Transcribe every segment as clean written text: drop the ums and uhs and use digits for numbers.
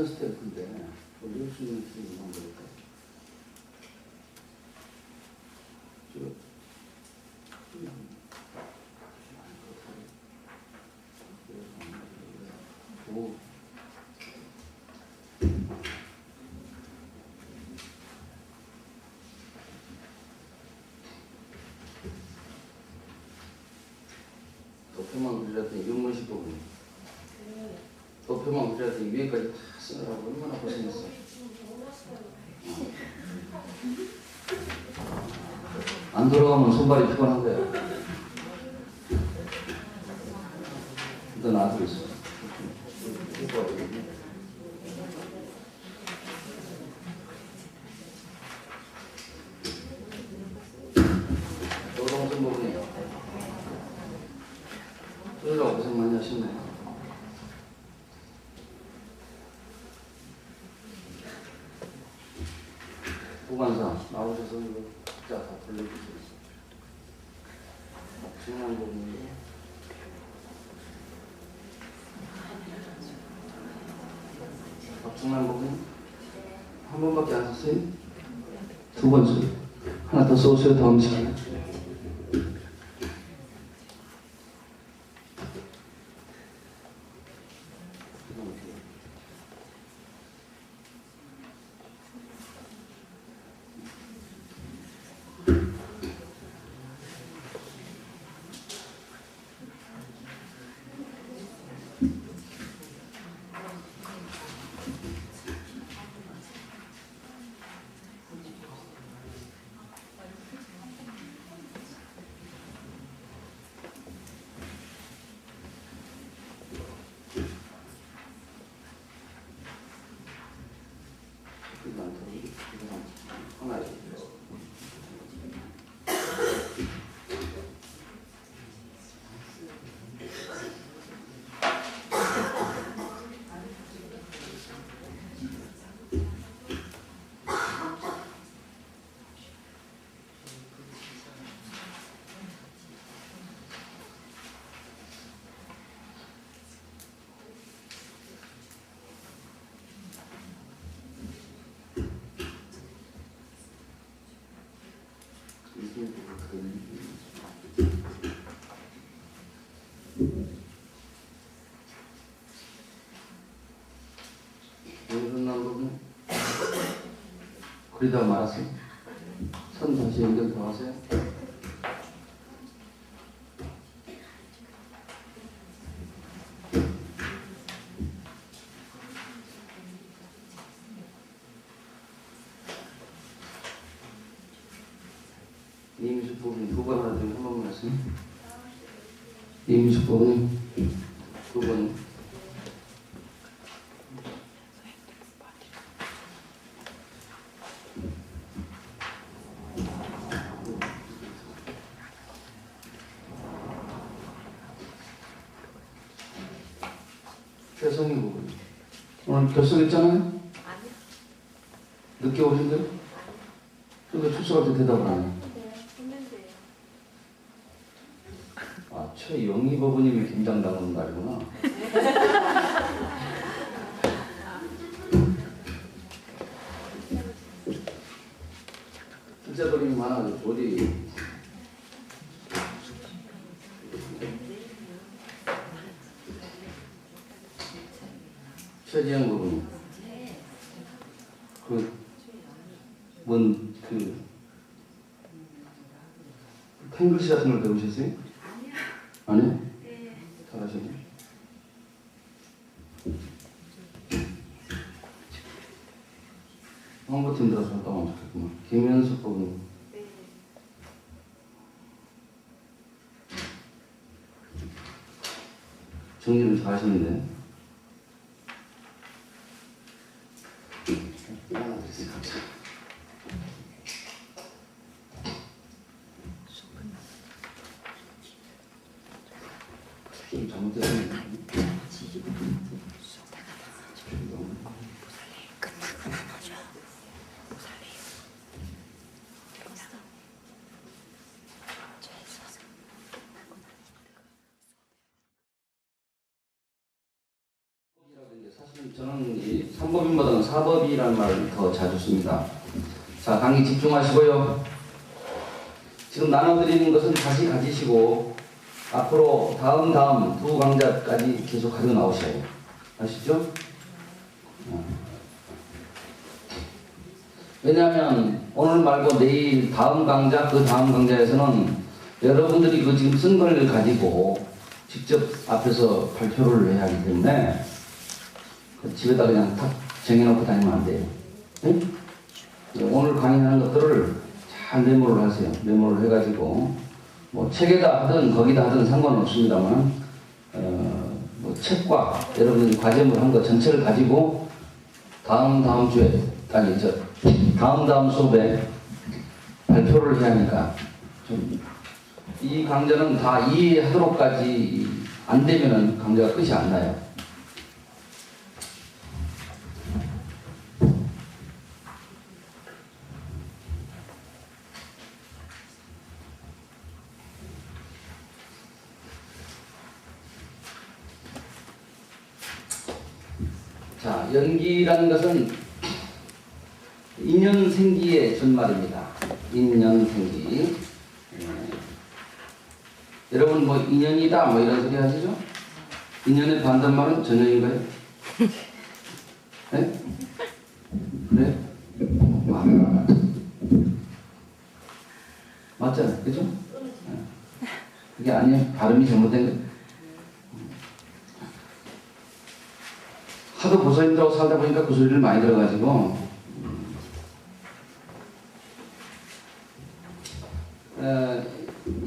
마이너스 스태프인데 올릴 수 있는 기준이 뭔가 오. 도표만 그리랬더니 윤문식 부분이 도표만 그리랬더니 위에까지 다 쓰느라고 얼마나 고생했어. 안 돌아가면 손발이 피곤한 거야. 너 놔두고 있어. 노동선 부분이 그러라고 고생 많이 하셨네. 보관사 나오셔서 이거 자 다 돌려주세요. 중요한 부분이 중요한 부분 한 번밖에 안 썼어요? 두 번 써요. 하나 더 써오세요. 다음 시간에. 그러다 말았어요. 선 다시 연결 더 하세요. 이미숙 부분이 두 번 하나 중에 한 번만 했어요. 이미숙 부분이 두 번. 최성희 부분. 오늘 결석했잖아요? 아니요. 늦게 오신대요? 근데 출석할 때 대답을 안 해요. 아, 최영희 법원님이 긴장당하는 날이구나. 출제버림이 많아가지고 어디 최지영 부분 그 탱글씨 같은 걸 배우셨어요? 아니요? 네. 잘하시네. 홍보팀 들어서 갔다 오면 좋겠구만. 김현숙 부분. 네. 정리를 잘 하시는데. 잘못됐습니다. 사실 저는 이 3번 인과법이라는 말을 더 자주 씁니다. 자, 강의 집중하시고요. 지금 나눠드리는 것은 다시 가지시고 앞으로 다음 두 강좌까지 계속 가지고 나오셔야 돼요. 아시죠? 왜냐하면 오늘 말고 내일 다음 강좌, 그 다음 강좌에서는 여러분들이 그 지금 쓴 걸 가지고 직접 앞에서 발표를 해야 하기 때문에 집에다 그냥 탁 정해놓고 다니면 안 돼요. 네? 오늘 강의하는 것들을 잘 메모를 하세요. 메모를 해가지고 뭐 책에다 하든 거기다 하든 상관없습니다만 뭐 책과 여러분들이 과제물 한 거 전체를 가지고 다음 주에 다음 수업에 발표를 해야 하니까 좀 이 강좌는 다 이해하도록까지 안 되면은 강좌가 끝이 안 나요. 자, 연기라는 것은 인연생기의 준말입니다. 인연생기. 여러분 뭐 인연이다 뭐 이런 소리 하시죠? 인연의 반대말은 전형인가요? 네? 그래? 맞잖아요, 그죠? 그게 아니에요. 발음이 잘못된 거예요. 하도 보살님들하고 살다 보니까 그 소리를 많이 들어가지고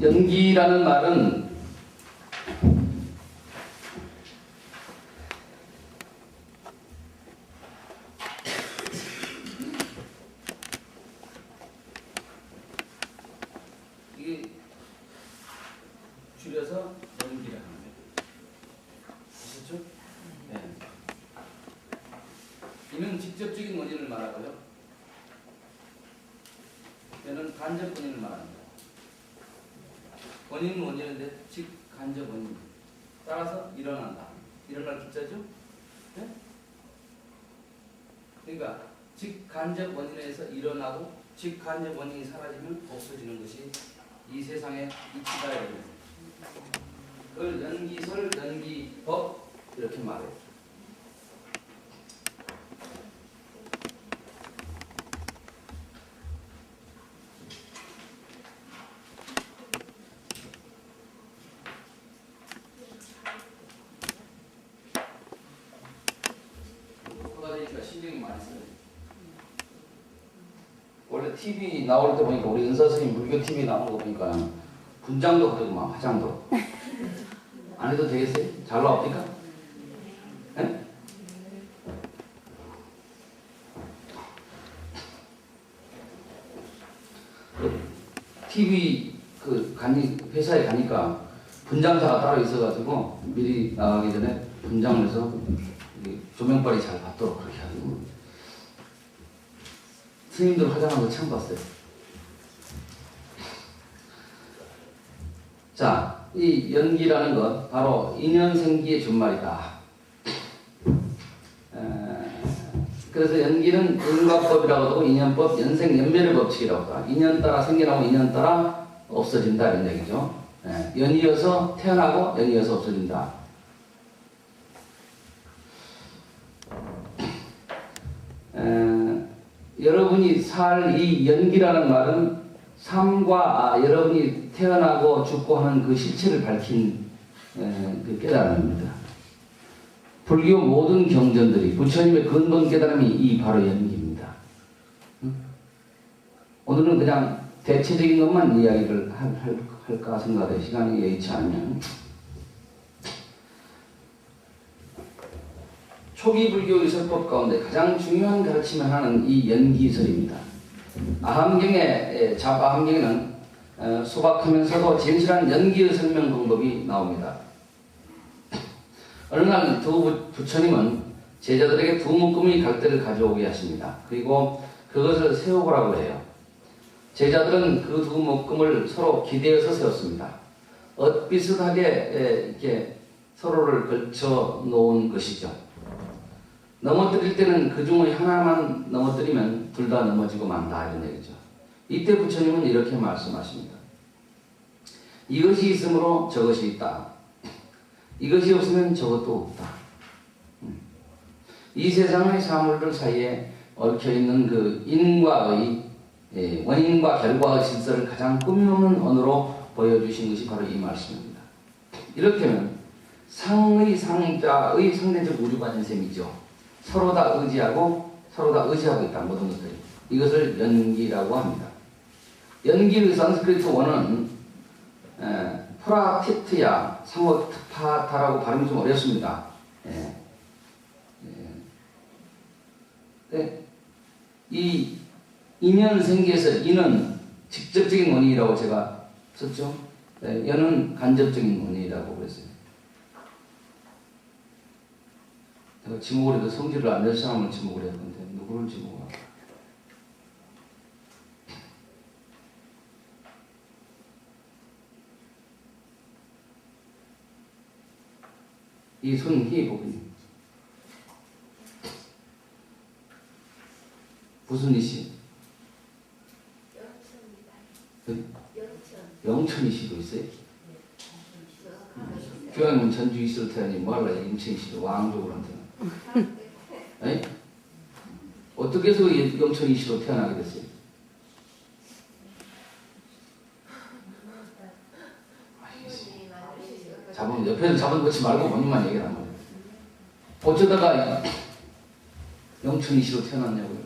연기라는 말은 이게 줄여서 연기라는 거예요. 아셨죠? 네. 이는 직접적인 원인을 말하고요. 얘는 간접 원인을 말합니다. 원인은 원인인데 즉 간접 원인. 따라서 일어난다. 일어날 기자죠? 네? 그러니까 즉 간접 원인에서 일어나고 즉 간접 원인이 사라지면 없어지는 것이 이 세상의 이치다라는 겁니다. 그걸 연기설, 연기법 이렇게 말해요. 신경이 많이 써요. 원래 TV 나올 때 보니까 우리 은사 선생님 불교 TV 나오는 거 보니까 분장도 하고 막 화장도 안 해도 되겠어요? 잘 나옵니까? 네? TV 회사에 가니까 분장사가 따로 있어가지고 미리 나가기 전에 분장을 해서 조명빨이 잘 받도록 그렇게 하고 스님들 화장하는 거 처음 봤어요. 자, 이 연기라는 것 바로 인연생기의 준말이다. 그래서 연기는 인과법이라고 하고 인연법, 연생, 연멸의 법칙이라고 하다. 인연 따라 생겨나고 인연 따라 없어진다 이런 얘기죠. 연이어서 태어나고 연이어서 없어진다. 여러분이 살 이 연기라는 말은 삶과 여러분이 태어나고 죽고 하는 그 실체를 밝힌 그 깨달음입니다. 불교 모든 경전들이 부처님의 근본 깨달음이 이 바로 연기입니다. 오늘은 그냥 대체적인 것만 이야기를 할까 생각해 시간이 여의치 않으면 초기 불교 의설법 가운데 가장 중요한 가르침을 하는 이 연기설입니다. 아함경의 잡아함경에는 소박하면서도 진실한 연기의 설명 방법이 나옵니다. 어느 날 두 부처님은 제자들에게 두 묶음의 갈대를 가져오게 하십니다. 그리고 그것을 세워보라고 해요. 제자들은 그 두 묶음을 서로 기대어서 세웠습니다. 엇비슷하게 이렇게 서로를 걸쳐 놓은 것이죠. 넘어뜨릴 때는 그 중에 하나만 넘어뜨리면 둘 다 넘어지고 만다 이런 얘기죠. 이때 부처님은 이렇게 말씀하십니다. 이것이 있으므로 저것이 있다. 이것이 없으면 저것도 없다. 이 세상의 사물들 사이에 얽혀있는 그 인과의 원인과 결과의 질서를 가장 꾸밈없는 언어로 보여주신 것이 바로 이 말씀입니다. 이렇게는 상의 상자의 상대적 우주관인 셈이죠. 서로 다 의지하고 있다. 모든 것들이. 이것을 연기라고 합니다. 연기의 산스크리트 원어는 프라티트야 상호트파타라고 발음이 좀 어렵습니다. 이 인연생계에서 인은 직접적인 원인이라고 제가 썼죠. 연은 간접적인 원인이라고 그랬어요. 제가 지목을 해도 성질을 안 낼 사람을 지목을 해야 하는데 누구를 지목할까? 이순희 부부님. 무슨 이씨? 영천이 씨도 있어요? 교양은 전주 이씨로 태어나니 뭐할라 영천이 씨도 왕족으로 태어나. 어떻게 해서 영천이 씨로 태어나게 됐어요? 옆에서 잡아놓지 말고 본인만 얘기를 하는 거예요. 어쩌다가 영천이 씨로 태어났냐고요.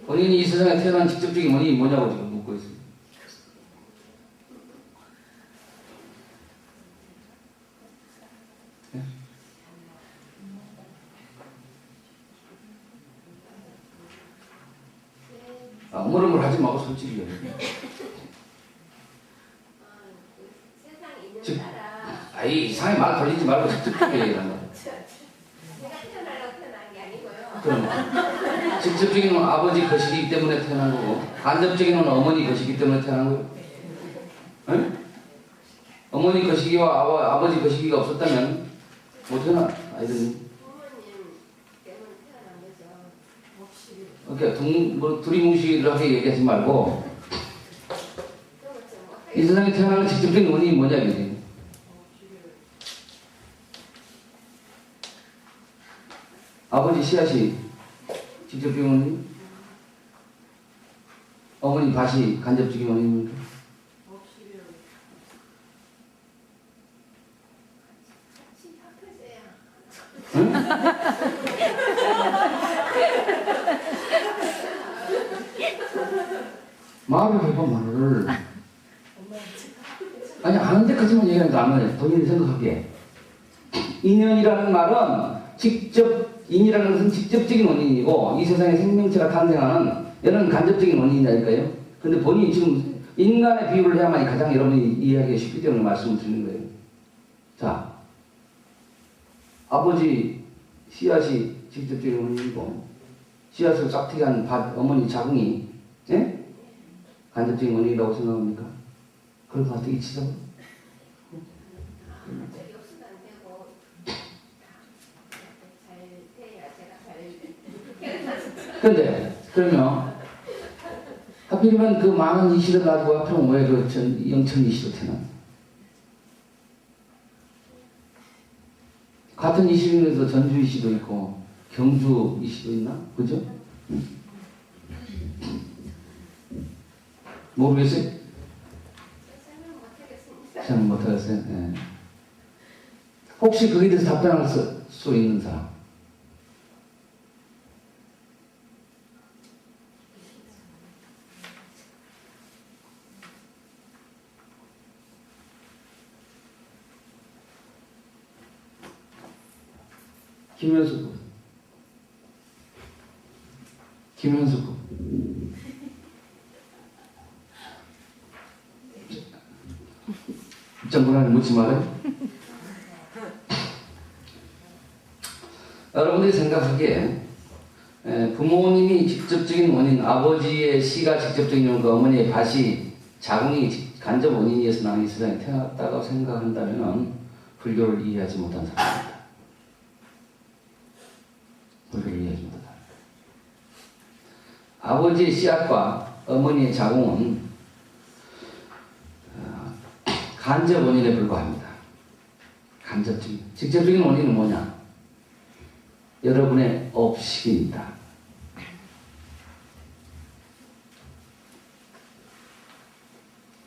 본인이 이 세상에 태어난 직접적인 원인이 뭐냐고 지금 묻고 있습니다. 네? 어머름을 하지 말고 솔직히 얘기해. 이상하게 말 돌리지 말고 직접적인 얘기를 하는 거예요. 제가 태어나려고 태어난 게 아니고요. 그럼 직접적인 건 아버지 거시기 때문에 태어난 거고 간접적인 건 어머니 거시기 때문에 태어난 거예요. 응? 어머니 거시기와 아버지 거시기가 없었다면 못 태어나 아이들이. 부모님 때문에 태어난 거죠. 그러니까 두리뭉실하게 얘기하지 말고 이 세상에 태어나는 직접적인 원인이 뭐냐 이거지. 아버지 씨앗이 직접적인 원인, 어머니 밭이 간접적인 원인입니까? 응? 말을 해봐 말을. 아니 아는 데까지만 얘기하니까 안 해. 본인이 생각하기에. 인연이라는 말은 인이라는 것은 직접적인 원인이고 이 세상에 생명체가 탄생하는 얘는 간접적인 원인이니까요. 근데 본인이 지금 인간의 비유를 해야만이 가장 여러분이 이해하기가 쉽기 때문에 말씀을 드리는 거예요. 자, 아버지 씨앗이 직접적인 원인이고 씨앗을 싹트게 한 어머니 자궁이 간접적인 원인이라고 생각합니까? 그런 거 어떻게 치자고? 근데 그러면 하필이면 그 많은 이시를 가지고 하필이면 왜 그 영천 이시로 태어난? 같은 이시 중에서 전주 이시도 있고 경주 이시도 있나? 그죠? 모르겠어요? 잘 못하겠어요. 네. 혹시 거기에 대해서 답변할 수 있는 사람? 김현수 군. 입장권한테 묻지 말아요. 여러분들이 생각하기에 부모님이 직접적인 원인, 아버지의 씨가 직접적인 원인과 어머니의 밭이 자궁이 간접 원인이어서 나는 이 세상에 태어났다고 생각한다면 불교를 이해하지 못한 사람입니다. 우리를 이해하지 못하다. 아버지의 씨앗과 어머니의 자궁은 간접 원인에 불과합니다. 간접적인. 직접적인 원인은 뭐냐? 여러분의 업식입니다.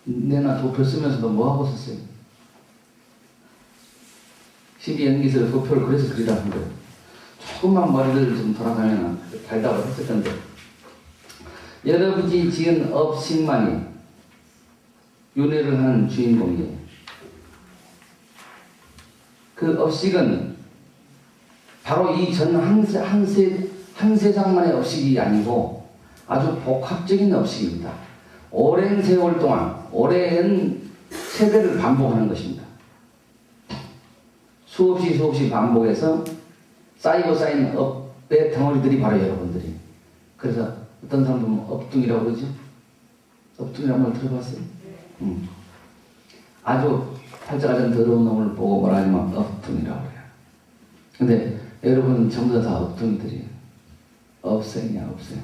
내나 도표 쓰면서도 뭐하고 썼어요? 12연기설 도표를 그래서 그리라 한 거예요. 조금만 머리를 좀 돌아가면 달다고 했을 텐데, 여러분이 지은 업식만이 윤회를 하는 주인공이에요. 그 업식은 바로 이 전 한 세상만의 업식이 아니고 아주 복합적인 업식입니다. 오랜 세월 동안, 오랜 세대를 반복하는 것입니다. 수없이 반복해서 쌓이고 쌓인 업의 덩어리들이 바로 여러분들이. 그래서 어떤 사람들은 업둥이라고 그러죠? 업둥이라는 말 들어봤어요? 아주 팔자가 더러운 놈을 보고 뭐라 하지만 업둥이라고 그래요. 근데 여러분 전부 다 업둥이들이에요. 업생이야, 업생.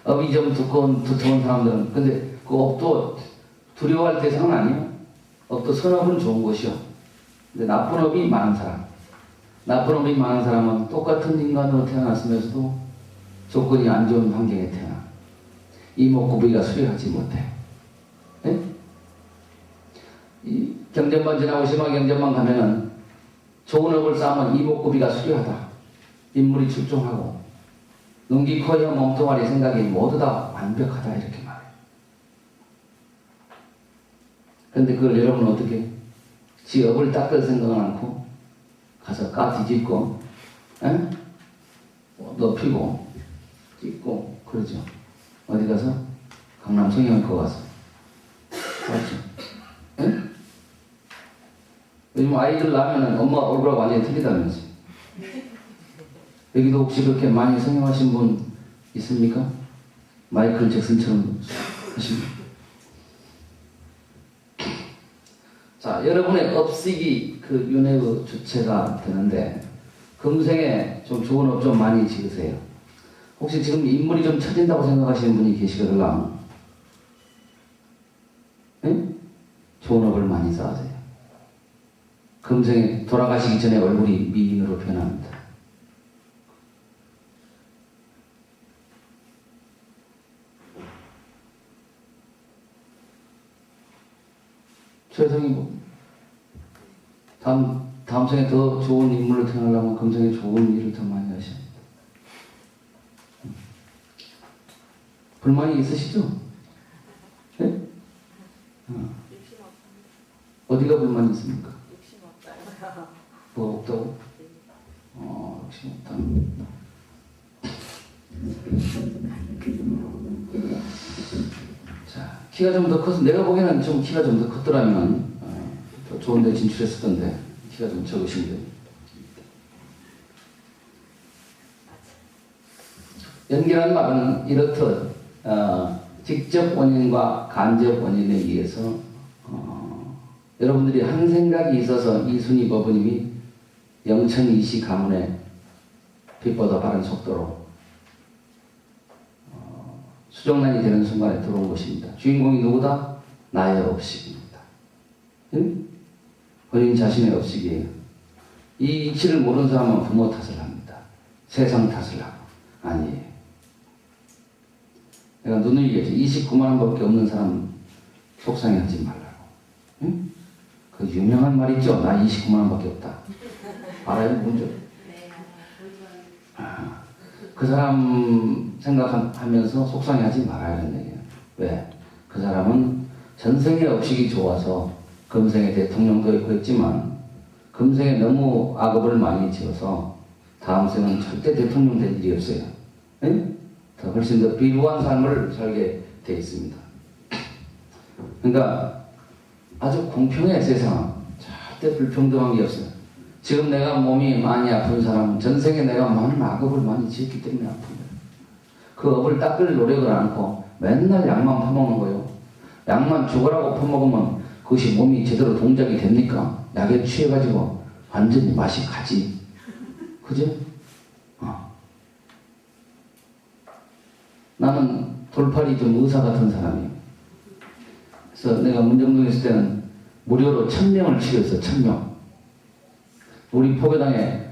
업이 좀 두터운 사람들은, 근데 그 업도 두려워할 대상은 아니에요. 업도 선업은 좋은 것이요. 근데 나쁜 업이 많은 사람. 나쁜 업이 많은 사람은 똑같은 인간으로 태어났으면서도 조건이 안 좋은 환경에 태어나. 이목구비가 수려하지 못해. 네? 이 경전만 지나고 심화 경전만 가면은 좋은 업을 쌓으면 이목구비가 수려하다. 인물이 출중하고 눈기 커요 몸뚱아리 생각이 모두 다 완벽하다 이렇게 말해요. 그런데 그걸 여러분은 어떻게 지 업을 닦을 생각은 않고 가서 까 뒤집고 높이고 찍고 그러죠. 어디 가서? 강남 성형외과 가서. 맞죠? 에? 요즘 아이들 낳으면 엄마 얼굴하고 완전히 틀리다면서. 여기도 혹시 그렇게 많이 성형하신 분 있습니까? 마이클 잭슨처럼 하신 분. 자, 여러분의 업식이 그 윤회의 주체가 되는데 금생에 좀 좋은 업 좀 많이 지으세요. 혹시 지금 인물이 좀 처진다고 생각하시는 분이 계시거든요. 네? 좋은 업을 많이 쌓으세요. 금생에 돌아가시기 전에 얼굴이 미인으로 변합니다. 최성이 뭐 다음 생에 더 좋은 인물로 태어나려면 금생에 좋은 일을 더 많이 하셔야 합니다. 불만이 있으시죠? 네? 어디가 불만이 있습니까? 뭐 없다고? 욕심 없다. 자, 키가 좀 더 커서 내가 보기에는 좀 키가 좀 더 컸더라면 더 좋은 데 진출했을 건데 키가 좀 적으신데 연결한 말은 이렇듯 직접 원인과 간접 원인에 의해서 여러분들이 한 생각이 있어서 이순희 법부님이 영천이시 가문에 빛보다 빠른 속도로 수정란이 되는 순간에 들어온 것입니다. 주인공이 누구다? 나의 업식입니다. 응? 본인 자신의 업식이에요. 이 이치를 모르는 사람은 부모 탓을 합니다. 세상 탓을 하고. 아니에요. 내가 눈을 얘기했지. 29만 원밖에 없는 사람 속상해하지 말라고. 응? 그 유명한 말 있죠? 나 29만 원밖에 없다. 알아요? 뭔지? 그 사람 생각하면서 속상해하지 말아야겠는 얘기예요. 왜? 그 사람은 전생의 업식이 좋아서 금생에 대통령도 있고 했지만 금생에 너무 악업을 많이 지어서 다음 생은 절대 대통령 될 일이 없어요. 네? 더 훨씬 더 비루한 삶을 살게 돼 있습니다. 그러니까 아주 공평해 세상은. 절대 불평등한 게 없어요. 지금 내가 몸이 많이 아픈 사람은 전생에 내가 많은 악업을 많이 지었기 때문에 아픈 거예요. 그 업을 닦을 노력을 않고 맨날 약만 퍼먹는 거예요. 약만 죽으라고 퍼먹으면 그것이 몸이 제대로 동작이 됩니까? 약에 취해가지고 완전히 맛이 가지. 그죠? 나는 돌팔이 좀 의사 같은 사람이에요. 그래서 내가 문정동에 있을 때는 무료로 1000명을 치료했어. 1000명. 우리 포교당에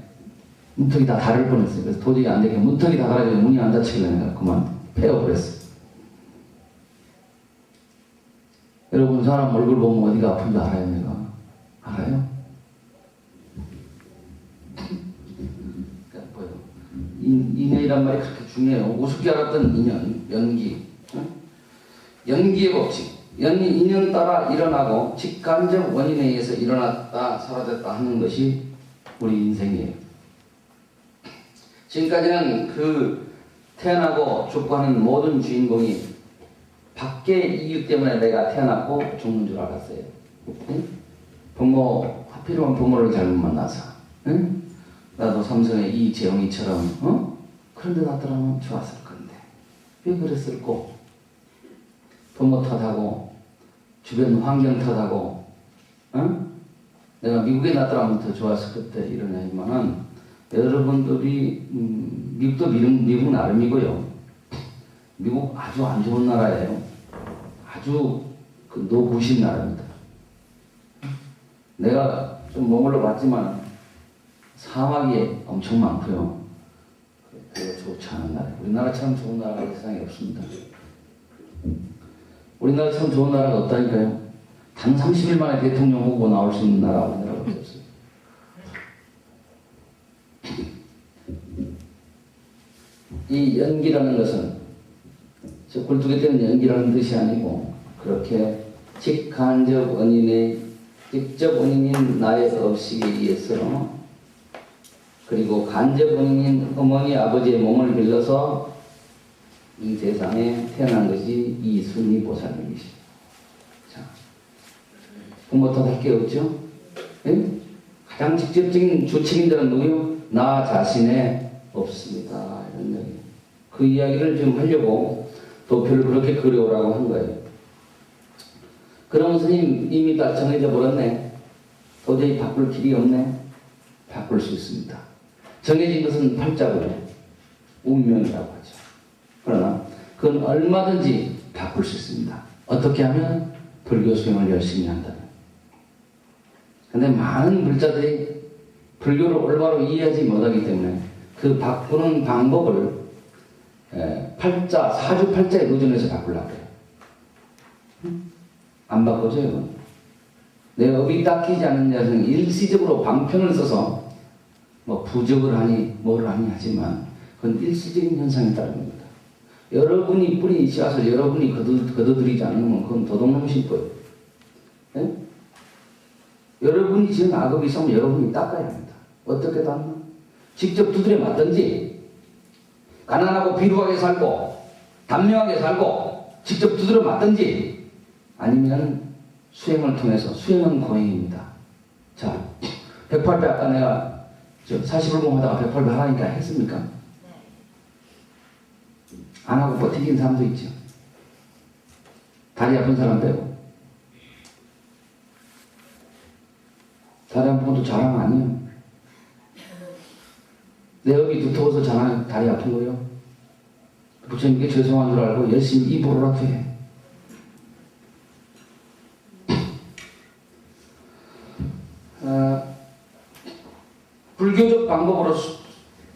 문턱이 다 닳을 뻔했어요. 그래서 도저히 안 되게 문턱이 다 닳아지고 문이 안 닫히길래 내가 그만 폐업을 했어. 여러분 사람 얼굴 보면 어디가 아픈지 알아요? 내가 알아요? 그러니까 뭐요? 인연이란 말이 그렇게 중요해요. 우습게 알았던 인연, 연기. 응? 연기의 법칙. 인연 따라 일어나고 직간접 원인에 의해서 일어났다 사라졌다 하는 것이 우리 인생이에요. 지금까지는 그 태어나고 죽고 하는 모든 주인공이 밖의 이유 때문에 내가 태어났고 죽는 줄 알았어요. 응? 부모, 하필이면 부모를 잘못 만나서. 응? 나도 삼성의 이재용이처럼 그런데 나더라면 좋았을 건데 왜 그랬을꼬? 부모 탓하고 주변 환경 탓하고 내가 미국에 나더라면 더 좋았을 그때 이런 얘기만은 여러분들이 미국도 미국 나름이고요. 미국 아주 안 좋은 나라예요. 아주 그 노부신 나라입니다. 내가 좀 머물러 봤지만 사막이 엄청 많고요. 별로 좋지 않은 나라. 우리나라처럼 좋은 나라가 세상에 없습니다. 우리나라처럼 좋은 나라가 없다니까요. 단 30일 만에 대통령 후보 나올 수 있는 나라가 우리나라밖에 없어요. 이 연기라는 것은 저 굴뚝에 뜨는 연기라는 뜻이 아니고 그렇게 직간접 원인의 직접 원인인 나의 업식에 의해서 그리고 간접 원인인 어머니 아버지의 몸을 빌려서 이 세상에 태어난 것이 이 순위보살님이시죠. 자, 부모 탓할 게 없죠? 네? 가장 직접적인 주책인들은 누구요? 나 자신에 없습니다. 이런 얘기. 그 이야기를 좀 하려고 도표를 그렇게 그려오라고 한 거예요. 그럼 스님 이미 다 정해져 버렸네. 도저히 바꿀 길이 없네. 바꿀 수 있습니다. 정해진 것은 팔자고요. 운명이라고 하죠. 그러나 그건 얼마든지 바꿀 수 있습니다. 어떻게 하면? 불교 수행을 열심히 한다면. 근데 많은 불자들이 불교를 올바로 이해하지 못하기 때문에 그 바꾸는 방법을 팔자, 사주팔자에 의존해서 바꾸려고 해요. 안 바꿔줘, 이건. 내 업이 닦이지 않는 자는 일시적으로 방편을 써서 뭐 부적을 하니 뭐를 하니 하지만 그건 일시적인 현상에 따른 겁니다. 여러분이 뿌리 씨앗을 여러분이 거둬들이지 않으면 그건 도둑놈이실 거예요. 네? 여러분이 지은 악업이 있으면 여러분이 닦아야 합니다. 어떻게 닦나? 직접 두드려 맞든지 가난하고 비루하게 살고 단명하게 살고 직접 두드려 맞든지 아니면 수행을 통해서 수행은 고행입니다. 자, 108배 아까 내가 40을 하다가 108배 하라니까 했습니까? 안 하고 버티긴 사람도 있죠. 다리 아픈 사람 빼고. 다리 아픈 것도 자랑 아니에요. 내 업이 두터워서 다리 아픈 거예요. 부처님께 죄송한 줄 알고 열심히 입으로라도 해. 불교적 방법으로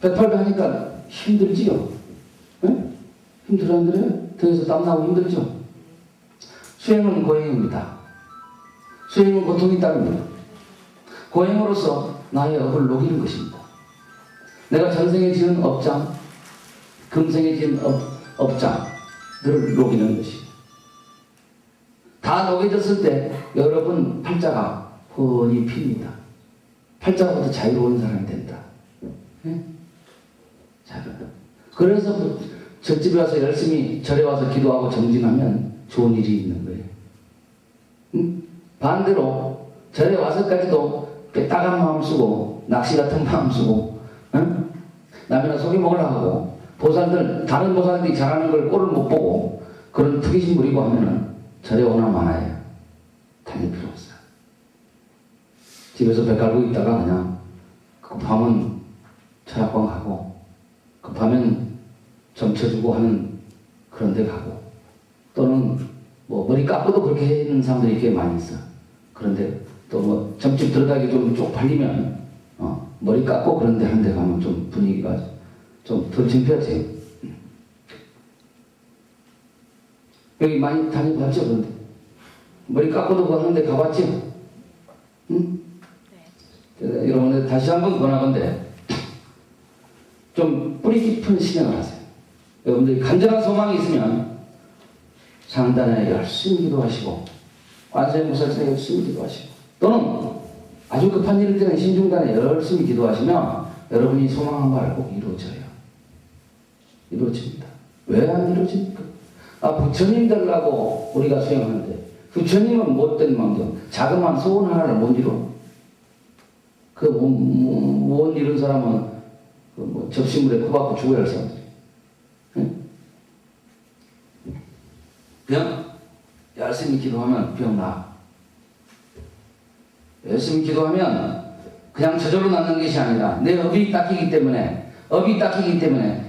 108배 하니까 힘들지요? 네? 힘들어요? 등에서 땀나고 힘들죠? 수행은 고행입니다. 수행은 고통이 따릅니다. 고행으로서 나의 업을 녹이는 것입니다. 내가 전생에 지은 업장, 금생에 지은 업장들을 녹이는 것입니다. 다 녹여졌을 때 여러분 팔자가 훤히 핍니다. 팔자보다 자유로운 사람이 된다. 네? 그래서 절집에 와서 열심히 절에 와서 기도하고 정진하면 좋은 일이 있는 거예요. 응? 반대로 절에 와서까지도 따가운 마음 쓰고 낚시 같은 마음 쓰고 응? 남이나 속이 먹으려고 하고 다른 보살들이 잘하는 걸 꼴을 못 보고 그런 특이심 부리고 하면은 절에 오나 마나요. 다닐 필요 없어요. 집에서 배 깔고 있다가 그냥 급하면 철학방 가고 급하면 점쳐주고 하는 그런 데 가고 또는 뭐 머리 깎고도 그렇게 하는 사람들이 꽤 많이 있어. 그런데 또 뭐 점집 들어가기 좀 쪽팔리면 머리 깎고 그런 데 한 데 가면 좀 분위기가 좀 덜 창피하지. 여기 많이 다녀봤죠? 그런데 머리 깎고도 그 하는데 가봤지? 응? 네. 여러분 다시 한번 권하건데 좀 뿌리 깊은 신앙을 하세요. 여러분들이 간절한 소망이 있으면 장단에 열심히 기도하시고 관세음 보살전에 열심히 기도하시고 또는 아주 급한 일일 때는 신중단에 열심히 기도하시면 여러분이 소망한 바를 꼭 이루어져요. 이루어집니다. 왜 안 이루어집니까? 부처님 되려고 우리가 수행하는데 부처님은 못된 망정 자그마한 소원 하나를 못 이뤄. 못 이룬 사람은 뭐 접시물에 코박고 죽어야 할 사람들이. 응? 병 열심히 기도하면 병 나. 열심히 기도하면 그냥 저절로 낫는 것이 아니라 내 업이 닦이기 때문에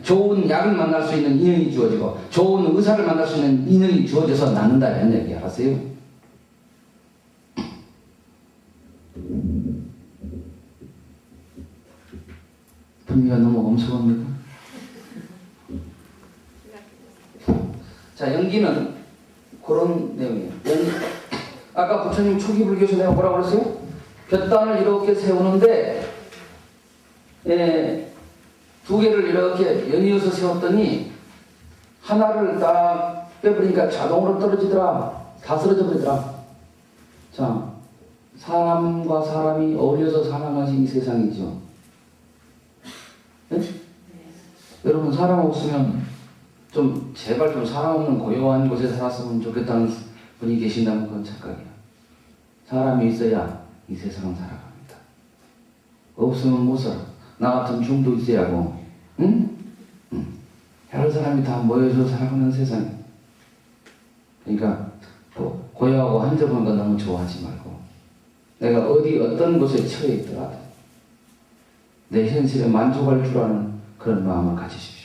좋은 약을 만날 수 있는 인연이 주어지고 좋은 의사를 만날 수 있는 인연이 주어져서 낫는다 이런 얘기 알았어요? 분위기가 너무 엄숙합니까? 자, 연기는 그런 내용이에요. 아까 부처님 초기 불교에서 내가 뭐라고 그랬어요? 볕단을 이렇게 세우는데 두 개를 이렇게 연이어서 세웠더니 하나를 딱 빼버리니까 자동으로 떨어지더라. 다 쓰러져 버리더라. 자, 사람과 사람이 어울려서 사는 것이 이 세상이죠. 네? 여러분 사람 없으면 좀 제발 좀 사람 없는 고요한 곳에 살았으면 좋겠다는 분이 계신다면 그건 착각이야. 사람이 있어야 이 세상은 살아갑니다. 없으면 못 살아. 나 같은 중도 있어야 하고, 응? 여러 사람이 다 모여서 살아가는 세상이야. 그러니까 또 고요하고 한적한 거 너무 좋아하지 말고 내가 어떤 곳에 처해 있더라도 내 현실에 만족할 줄 아는 그런 마음을 가지십시오.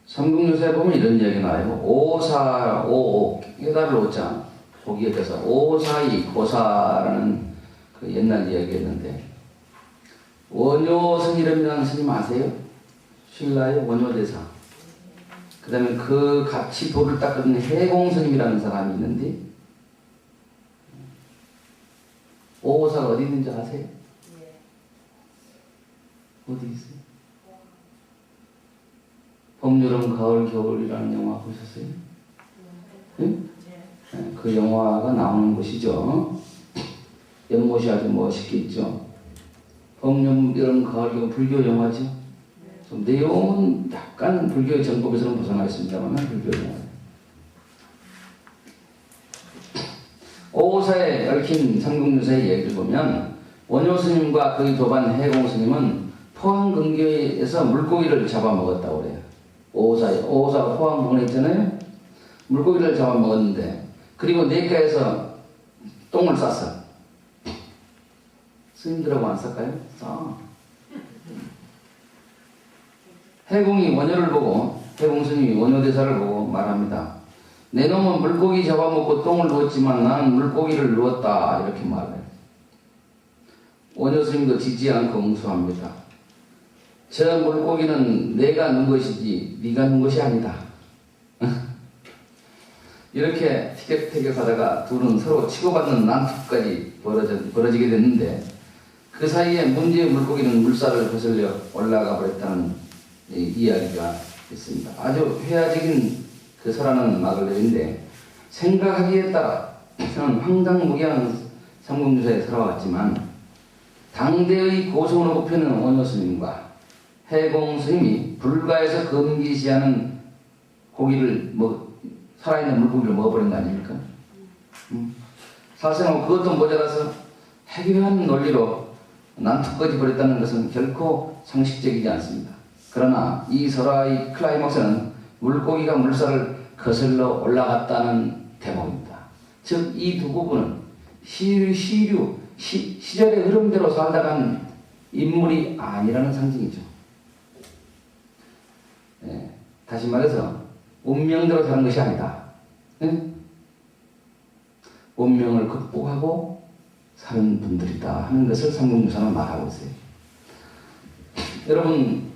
삼국유사에 보면 이런 이야기 나와요. 오사오오 깨달을 오자 거기에 대해서 오사이 고사라는 그 옛날 이야기였는데 원효 스님이라는 스님 아세요? 신라의 원효대사. 그 다음에 그 같이 돌을 닦은 해공 스님이라는 사람이 있는데 오사가 어디 있는지 아세요? 어디 있어요? 봄, 여름, 가을, 겨울이라는 영화 보셨어요? 응? 네, 그 영화가 나오는 곳이죠. 연못이 아주 멋있게 있죠. 봄, 여름, 가을, 겨울 불교 영화죠. 좀 내용은 약간 불교의 정법에서는 벗어나 있습니다만 불교 영화. 오사에 얽힌 삼국유사의 얘기를 보면 원효 스님과 그의 도반 해공 스님은 포항 근교에서 물고기를 잡아먹었다고 그래요. 오사가 포항 부근에 있잖아요. 물고기를 잡아먹었는데 그리고 냇가에서 똥을 쌌어. 스님들하고 안 쌌까요? 싸. 해공이 원효를 보고 해공 스님이 원효대사를 보고 말합니다. 내 놈은 물고기 잡아먹고 똥을 누웠지만 나는 물고기를 누웠다 이렇게 말해요. 원효 스님도 지지 않고 응수합니다. 저 물고기는 내가 넣은 것이지 네가 넣은 것이 아니다. 이렇게 티격태격하다가 둘은 서로 치고받는 난투까지 벌어지게 됐는데 그 사이에 문제의 물고기는 물살을 거슬려 올라가 버렸다는 이야기가 있습니다. 아주 회화적인 그 설하는 마글레인데 생각하기에 따라 저는 황당무계한 삼국유사에 살아왔지만 당대의 고성으로 꼽히는 원효 스님과 해공 스님이 불가에서 금기시하는 고기를 살아있는 물고기를 먹어버린 거 아닙니까? 사실은 그것도 모자라서 해괴한 논리로 난투까지 벌였다는 것은 결코 상식적이지 않습니다. 그러나 이 설화의 클라이막스는 물고기가 물살을 거슬러 올라갔다는 대목입니다. 즉 이 두 부분은 시절의 흐름대로 살다간 인물이 아니라는 상징이죠. 예, 다시 말해서 운명대로 사는 것이 아니다. 예? 운명을 극복하고 사는 분들이다 하는 것을 삼국유사는 말하고 있어요. 여러분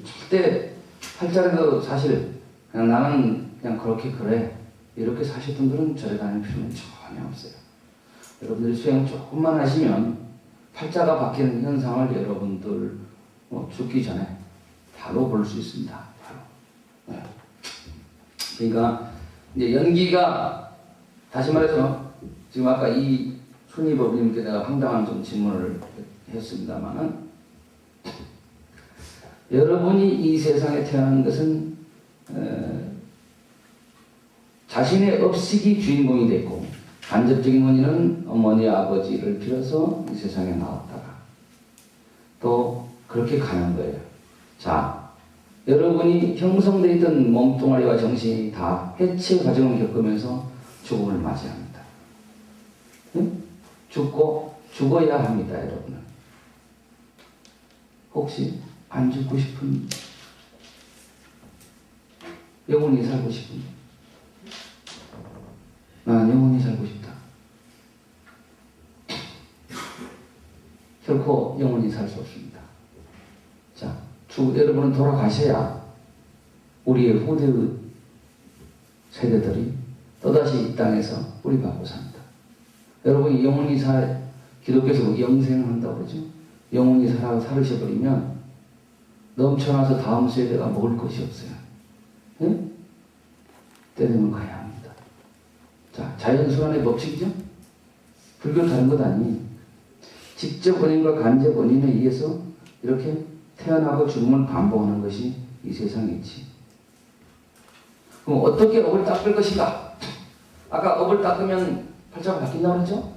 절대 팔자에도 사실 그냥 나는 그냥 그렇게 그래 이렇게 사실 분들은 절에 다닐 필요는 전혀 없어요. 여러분들이 수행 조금만 하시면 팔자가 바뀌는 현상을 여러분들 죽기 전에 바로 볼 수 있습니다. 바로. 네. 그러니까 이제 연기가 다시 말해서 지금 아까 이 순위법님께 내가 황당한 좀 질문을 했습니다만은 여러분이 이 세상에 태어난 것은 자신의 업식이 주인공이 됐고 간접적인 원인은 어머니 아버지를 빌어서 이 세상에 나왔다가 또 그렇게 가는 거예요. 자, 여러분이 형성되어 있던 몸뚱아리와 정신이 다 해체 과정을 겪으면서 죽음을 맞이합니다. 응? 죽어야 합니다, 여러분은. 혹시 안 죽고 싶은, 영원히 살고 싶은, 난 영원히 살고 싶다. 결코 영원히 살 수 없습니다. 자, 여러분은 돌아가셔야 우리의 후대의 세대들이 또다시 이 땅에서 뿌리박고 삽니다. 여러분이 영원히 기독교에서 영생한다고 그러죠. 영원히 살으셔버리면 넘쳐나서 다음 세대가 먹을 것이 없어요. 응? 때되면 가야 합니다. 자, 자연순환의 법칙이죠. 불교 다른 것 아니. 직접 원인과 간접 원인에 의해서 이렇게 태어나고 죽음을 반복하는 것이 이 세상에 있지. 그럼 어떻게 업을 닦을 것인가? 아까 업을 닦으면 팔자가 바뀐다고 그랬죠?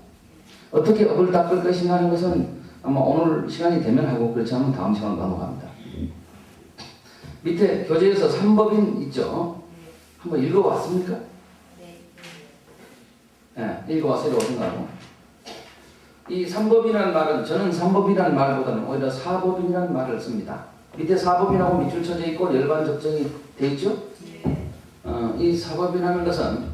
어떻게 업을 닦을 것인가 하는 것은 아마 오늘 시간이 되면 하고 그렇지 않으면 다음 시간으로 넘어갑니다. 밑에 교재에서 3법인 있죠? 한번 읽어봤습니까? 네, 읽어봤어요. 생각하고. 이 3법이라는 말은 저는 3법이라는 말보다는 오히려 4법이라는 말을 씁니다. 밑에 4법이라고 밑줄 쳐져 있고 열반 적정이 되어 있죠? 이 4법이라는 것은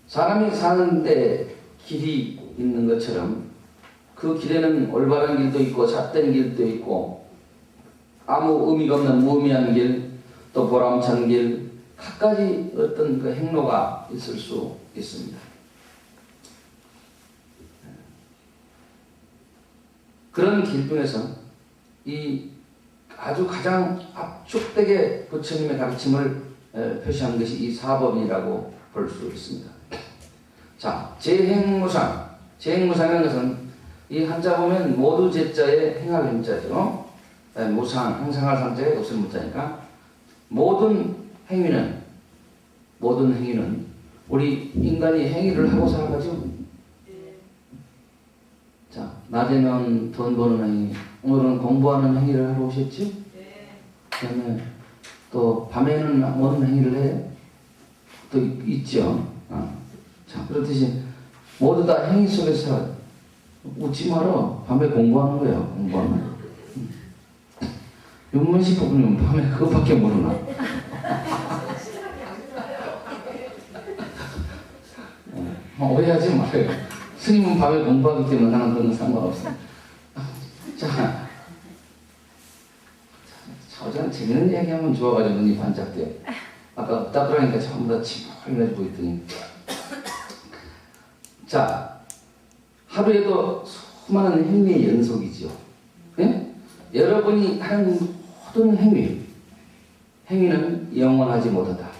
사람이 사는데 길이 있는 것처럼 그 길에는 올바른 길도 있고 잣된 길도 있고 아무 의미가 없는 무의미한 길, 또 보람찬 길, 각가지 어떤 그 행로가 있을 수 있습니다. 그런 길 중에서 이 아주 가장 압축되게 부처님의 가르침을 표시한 것이 이 4법이라고 볼 수 있습니다. 자, 재행무상. 재행무상이라는 것은 이 한자 보면 모두 제자에 행할 행자죠. 무상, 행상할 상자에 없을 무자니까 모든 행위는 우리 인간이 행위를 하고 살아가죠. 자, 낮에는 돈 버는 행위, 오늘은 공부하는 행위를 하러 오셨죠? 그 다음에 또 밤에는 어느 행위를 해요? 또 있죠. 자, 그렇듯이 모두 다 행위 속에서 살아요. 웃지 마라. 밤에 공부하는 거예요. 공부하는 거. 윤문식 부부님 밤에 그것밖에 모르나? 오해하지 말아요. 스님은 밤에 공부하기 때문에 나는 그런 건 상관없어. 자, 저는 재밌는 얘기하면 좋아가지고 눈이 반짝대요. 아까 없다 그러니까 전부 다 침울해가지고 있더니. 자, 하루에도 수많은 행위의 연속이죠. 네? 여러분이 하는 모든 행위는 영원하지 못하다.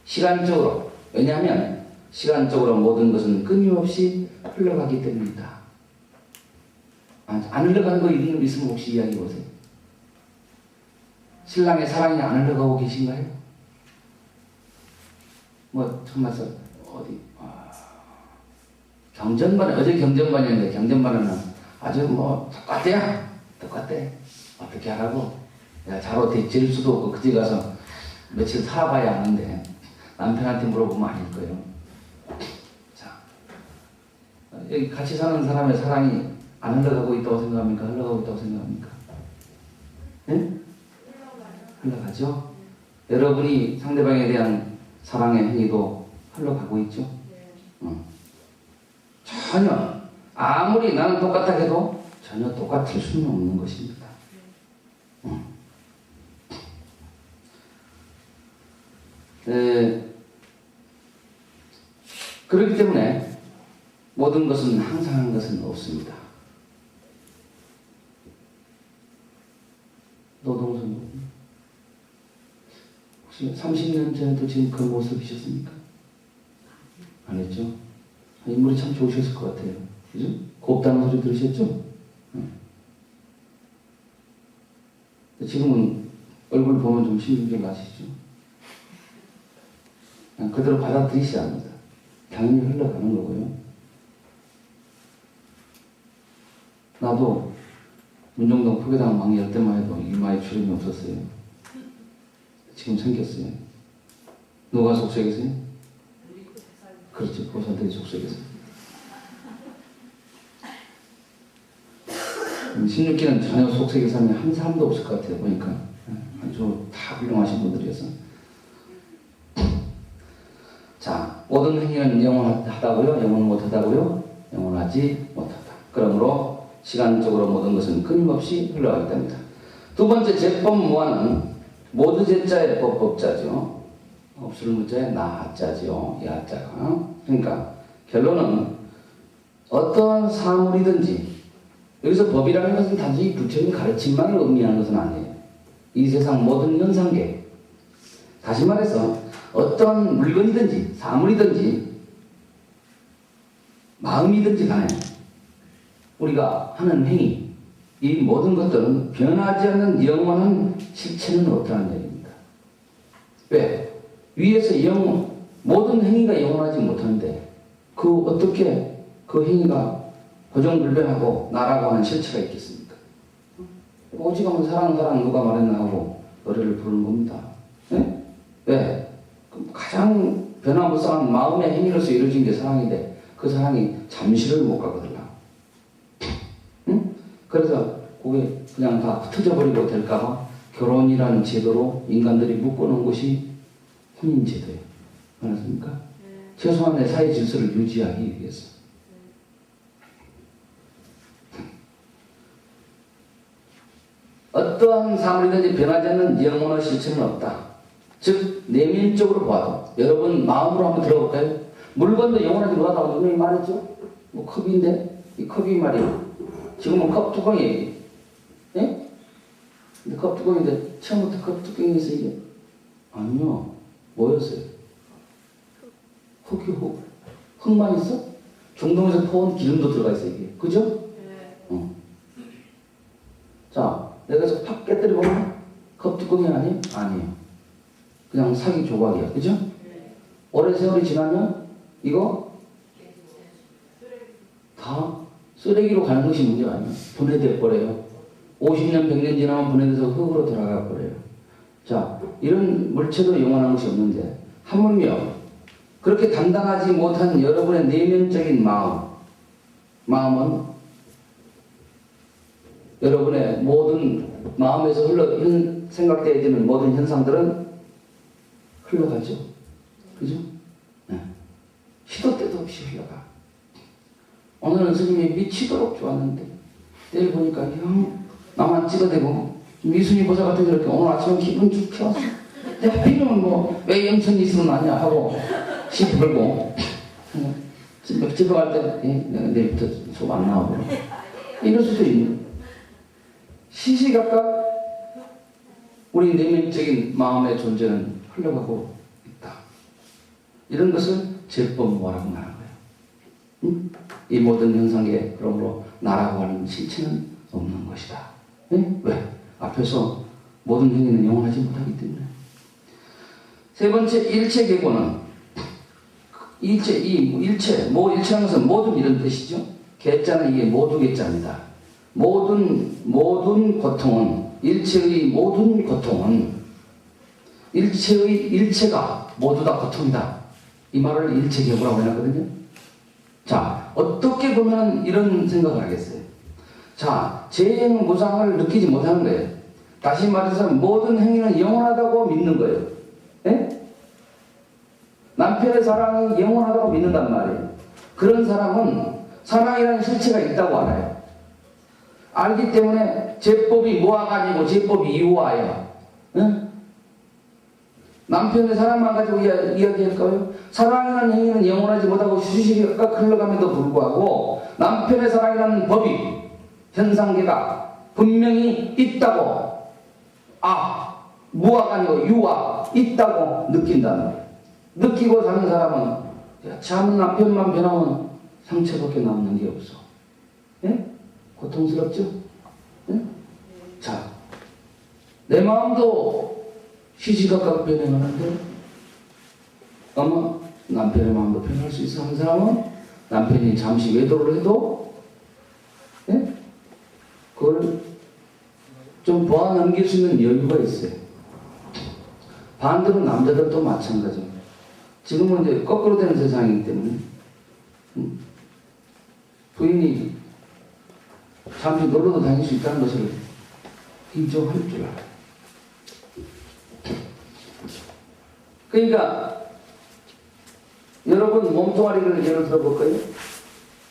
시간적으로, 왜냐하면 시간적으로 모든 것은 끊임없이 흘러가기 때문이다. 안 흘러가는 거 있으면 혹시 이야기해 보세요. 신랑의 사랑이 안 흘러가고 계신가요? 정말 어디 경전반에 어제 경전반이었는데 경전반에는 아주 똑같대. 어떻게 하라고? 야, 자로 대질 수도 없고 그집 가서 며칠 살아봐야 하는데 남편한테 물어보면 아닐 거예요. 자, 여기 같이 사는 사람의 사랑이 안 흘러가고 있다고 생각합니까? 흘러가고 있다고 생각합니까? 예? 흘러가죠? 여러분이 상대방에 대한 사랑의 행위도 흘러가고 있죠? 전혀 아무리 나는 똑같다 해도 전혀 똑같을 수는 없는 것입니다. 그렇기 때문에 모든 것은 항상 한 것은 없습니다. 노동선 혹시 30년 전에도 지금 그 모습이셨습니까? 안 했죠? 인물이 참 좋으셨을 것 같아요. 그죠? 곱다는 소리 들으셨죠? 지금은 얼굴 보면 좀 신경질 나시죠? 그냥 그대로 받아들이셔야 합니다. 당연히 흘러가는 거고요. 나도 문정동 포교당 망이 열 때만 해도 이마에 주름이 없었어요. 지금 생겼어요. 누가 속삭이세요? 그렇죠. 보살들이 속삭이세요. 16기는 전혀 속삭이 사람이 한 사람도 없을 것 같아요. 보니까 아주 다 훌륭하신 분들이어서. 자, 모든 행위는 영원하다고요? 영원 못하다고요? 영원하지 못하다. 그러므로 시간적으로 모든 것은 끊임없이 흘러가기 때문이다. 두 번째 제법무화는 모두 제자의 법법자죠. 없을 문자의 나자죠. 야자가. 그러니까 결론은 어떠한 사물이든지 여기서 법이라는 것은 단순히 부처님 가르침만을 의미하는 것은 아니에요. 이 세상 모든 현상계, 다시 말해서 어떠한 물건이든지 사물이든지 마음이든지 간에 우리가 하는 행위, 이 모든 것들은 변하지 않는 영원한 실체는 없다는 얘기입니다. 왜? 위에서 모든 행위가 영원하지 못하는데 어떻게 그 행위가 고정불변하고 나라고 하는 실체가 있겠습니까? 오직 하면 사랑 누가 말했나 하고 노래를 부르는 겁니다. 네? 왜? 가장 변화무쌍한 마음의 행위로서 이루어진 게 사랑인데 그 사랑이 잠시를 못 가거든요. 응? 그래서 그게 그냥 다 흩어져 버리고 될까봐 결혼이라는 제도로 인간들이 묶어놓은 것이 혼인제도예요. 알았습니까? 최소한의 사회 질서를 유지하기 위해서. 어떠한 사물이든지 변하지 않는 영원한 실체는 없다. 즉 내면적으로 봐도 여러분 마음으로 한번 들어볼까요? 물건도 영원하지 못하다고 분명히 말했죠? 뭐 컵인데 이 컵이 말이에요. 지금은 컵 뚜껑이에요. 예? 근데 컵 뚜껑인데 처음부터 컵 뚜껑이 있어요 이게? 아니요. 뭐였어요? 흙만 있어? 중동에서 퍼온 기름도 들어가 있어 이게. 그죠? 자, 내가 저 팍 깨뜨려보면 컵 뚜껑이 아니에요? 아니에요. 그냥 사기 조각이야. 그죠? 오랜 세월이 지나면 이거 다 쓰레기로 가는 것이 문제가 아니에요. 분해돼 버려요. 50년, 100년 지나면 분해돼서 흙으로 돌아가 버려요. 자, 이런 물체도 영원한 것이 없는데 하물며 그렇게 단단하지 못한 여러분의 내면적인 마음은 여러분의 모든 마음에서 생각되어지는 모든 현상들은 흘러가죠. 그죠? 네. 시도 때도 없이 흘러가. 오늘은 스님이 미치도록 좋았는데 내일 보니까 나만 찍어대고 미순이 보살 같은 게 이렇게 오늘 아침에 기분 좋게 왔어. 내가 이러면 왜 염천이 있으면 아냐 하고 시 걸고 집에 갈 때 내가 내일부터 수업 안 나오고 이럴 수도 있는. 시시각각 우리 내면적인 마음의 존재는 흘러가고 있다. 이런 것을 제법무화라고 말하는 거예요. 응? 이 모든 현상에 그러므로 나라고 하는 실체는 없는 것이다. 네? 왜? 앞에서 모든 행위는 영원하지 못하기 때문에. 세 번째 일체계고는 일체하는 것은 모든 이런 뜻이죠. 계자는 이게 모두 계자입니다. 모든 고통은 일체의 모든 고통은 일체가 모두 다 고통이다. 이 말을 일체격이라고 해놨거든요. 자, 어떻게 보면 이런 생각을 하겠어요. 자, 재행 무상을 느끼지 못하는 거예요. 다시 말해서 모든 행위는 영원하다고 믿는 거예요. 예? 남편의 사랑이 영원하다고 믿는단 말이에요. 그런 사람은 사랑이라는 실체가 있다고 알아요. 알기 때문에 제법이 무아가 아니고 제법이 이유아예요. 예? 남편의 사랑만 가지고 이야기할까요? 사랑이라는 행위는 영원하지 못하고 휴식이 깎 흘러감에도 불구하고 남편의 사랑이라는 법이 현상계가 분명히 있다고 무아가 아니고 유아 있다고 느낀다는 거예요. 느끼고 사는 사람은 참 남편만 변하면 상처밖에 남는 게 없어. 예? 고통스럽죠? 예? 자, 내 마음도 시시각각 변해가는데 아마 남편의 마음도 변할 수 있어 하는 사람은 남편이 잠시 외도를 해도 예? 그걸 좀 보아 넘길 수 있는 여유가 있어요. 반대로 남자들도 마찬가지입니다. 지금은 이제 거꾸로 되는 세상이기 때문에 부인이 잠시 놀러도 다닐 수 있다는 것을 인정할 줄 알아요. 그러니까 여러분 몸뚱아리를 예를 들어볼까요?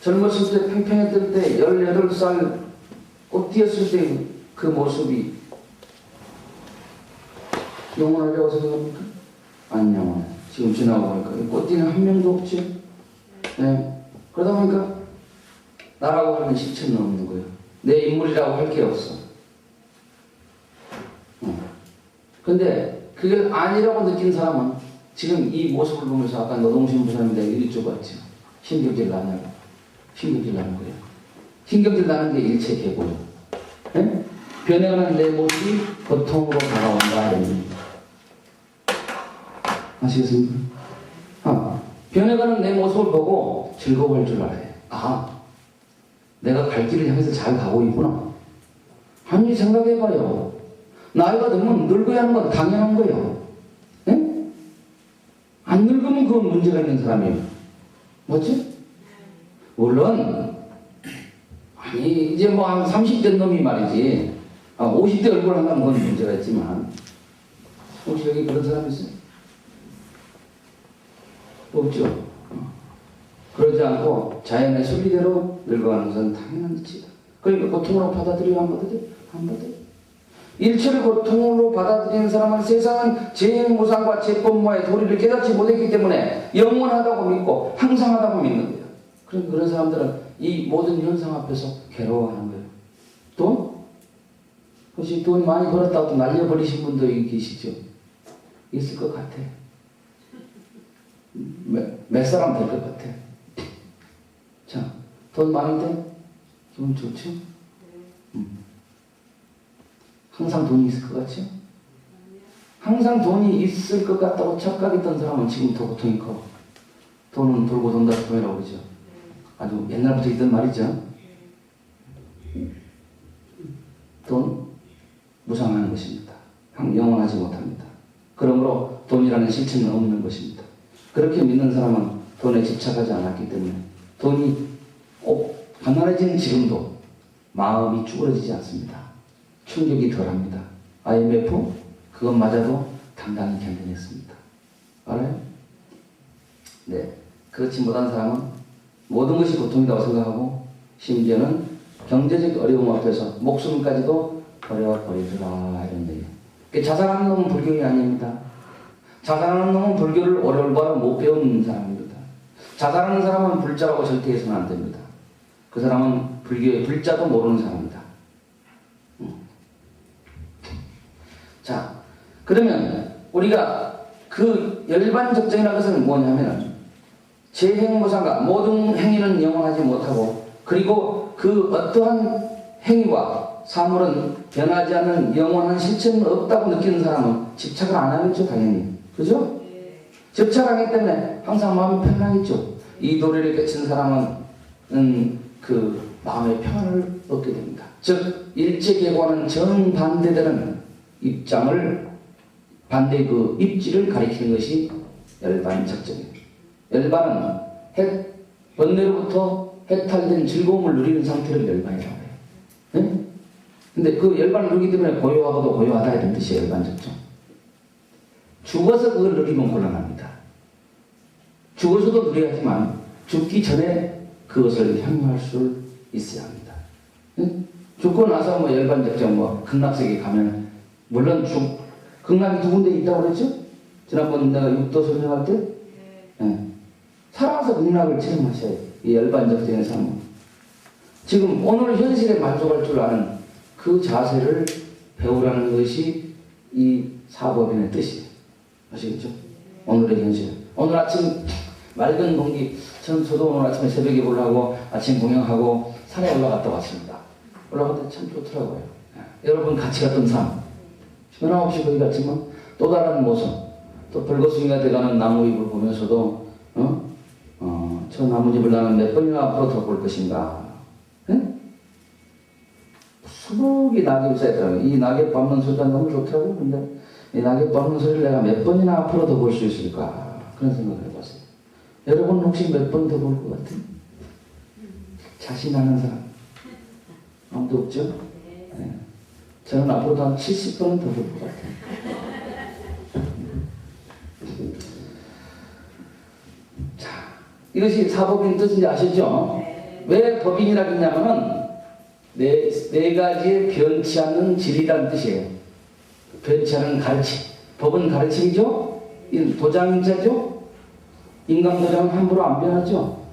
젊었을 때 팽팽했을 때 18살 꽃 띄었을 때 그 모습이 영원하려고 생각합니까? 안 영원해. 지금 지나고 보니까 꽃 띄는 한 명도 없죠. 네. 그러다 보니까 나라고 하는 실체는 없는 거예요. 내 인물이라고 할 게 없어. 근데 그게 아니라고 느낀 사람은 지금 이 모습을 보면서 아까 노동신 부사님한테 일조 같죠. 신경질 나냐고. 신경질 나는 거예요. 신경질 나는 게 일체 개고요. 네? 변해가는 내 모습이 고통으로 다가온다. 아시겠습니까? 변해가는 내 모습을 보고 즐거워할 줄 알아요. 내가 갈 길을 향해서 잘 가고 있구나. 아니 생각해봐요. 나이가 들면 늙어야 하는 건 당연한 거예요. 네? 안 늙으면 그건 문제가 있는 사람이에요. 맞지? 물론 아니 이제 뭐 한 30대 놈이 말이지 50대 얼굴 한다면 그건 문제가 있지만 혹시 여기 그런 사람 있어요? 없죠? 그러지 않고 자연의 순리대로 늙어가는 것은 당연한 일이다. 그러니까 고통으로 받아들여야 안 받아들여? 안 받아들여. 일체를 고통으로 받아들이는 사람은 세상은 재행무상과 제법무아의 도리를 깨닫지 못했기 때문에 영원하다고 믿고 항상하다고 믿는 거예요. 그러니까 그런 사람들은 이 모든 현상 앞에서 괴로워하는 거예요. 돈? 혹시 돈 많이 벌었다고 날려버리신 분도 여기 계시죠? 있을 것 같아. 몇 사람 될 것 같아. 자, 돈 많은데 기분 좋죠? 항상 돈이 있을 것 같죠? 항상 돈이 있을 것 같다고 착각했던 사람은 지금 더 고통이 커. 돈은 돌고 돈다 돈이라고 그러죠. 아주 옛날부터 있던 말이죠. 돈 무상한 것입니다. 영원하지 못합니다. 그러므로 돈이라는 실체는 없는 것입니다. 그렇게 믿는 사람은 돈에 집착하지 않았기 때문에 돈이 가난해진 지금도 마음이 쭈그러지지 않습니다. 충격이 덜합니다. IMF 그것마저도 당당히 견뎌냈습니다. 알아요? 네. 그렇지 못한 사람은 모든 것이 고통이라고 생각하고 심지어는 경제적 어려움 앞에서 목숨까지도 버려버리더라 이런 얘기예요. 자살하는 놈은 불교인이 아닙니다. 자살하는 놈은 불교를 오래올바로 못 배운 사람입니다. 자살하는 사람은 불자라고 절대 해서는 안 됩니다. 그 사람은 불교의 불자도 모르는 사람입니다. 자, 그러면 우리가 그 열반적정이라는 것은 뭐냐면 재행무상과 모든 행위는 영원하지 못하고 그리고 그 어떠한 행위와 사물은 변하지 않는 영원한 실체는 없다고 느끼는 사람은 집착을 안 하겠죠, 당연히. 그죠? 집착하기 때문에 항상 마음이 편안하겠죠. 이 도리를 깨친 사람은 그 마음의 평안을 얻게 됩니다. 즉 일제계과는 정반대되는 입장을 반대 그 입지를 가리키는 것이 열반 작전입니다. 열반은 번뇌로부터 해탈된 즐거움을 누리는 상태를 열반이라고 해요. 네? 근데 그 열반을 누리기 때문에 고요하고도 고요하다 이런 뜻이에요. 열반 작전. 죽어서 그걸 누리면 곤란합니다. 죽어서도 누려야지만 죽기 전에 그것을 향유할 수 있어야 합니다. 네? 죽고 나서 뭐 열반 작전 뭐 극락세계 가면 물론 극락이 두 군데 있다고 그랬죠? 지난번 내가 육도 설명할 때 네. 살아서 극락을 체험하셔야 돼요. 이 열반적인 삶은. 지금 오늘 현실에 만족할 줄 아는 그 자세를 배우라는 것이 이 사법인의 뜻이에요. 아시겠죠? 오늘의 현실. 오늘 아침 맑은 공기, 저도 오늘 아침에 새벽에 보려고 아침 공양하고 산에 올라갔다 왔습니다. 올라갔더니 참 좋더라고요. 여러분 같이 갔던 삶. 변함없이 거기 갔지만 또 다른 모습. 또 벌거숭이가 돼가는 나무잎을 보면서도 저 나뭇잎을 나는 몇 번이나 앞으로 더 볼 것인가. 응? 수북이 낙엽이 쌓였더라고요. 이 낙엽 밟는 소리가 너무 좋더라고요. 근데 이 낙엽 밟는 소리를 내가 몇 번이나 앞으로 더 볼 수 있을까. 그런 생각을 해봤어요. 여러분 혹시 몇 번 더 볼 것 같아요? 자신하는 사람? 아무도 없죠? 네. 저는 앞으로도 한 70번은 더 볼 것 같아요. 이것이 사법인 뜻인지 아시죠? 왜 법인이라고 했냐면은 네 가지의 변치 않는 진리라는 뜻이에요. 변치 않는 가르침. 법은 가르침이죠? 도장인자죠? 인감도장은 함부로 안 변하죠?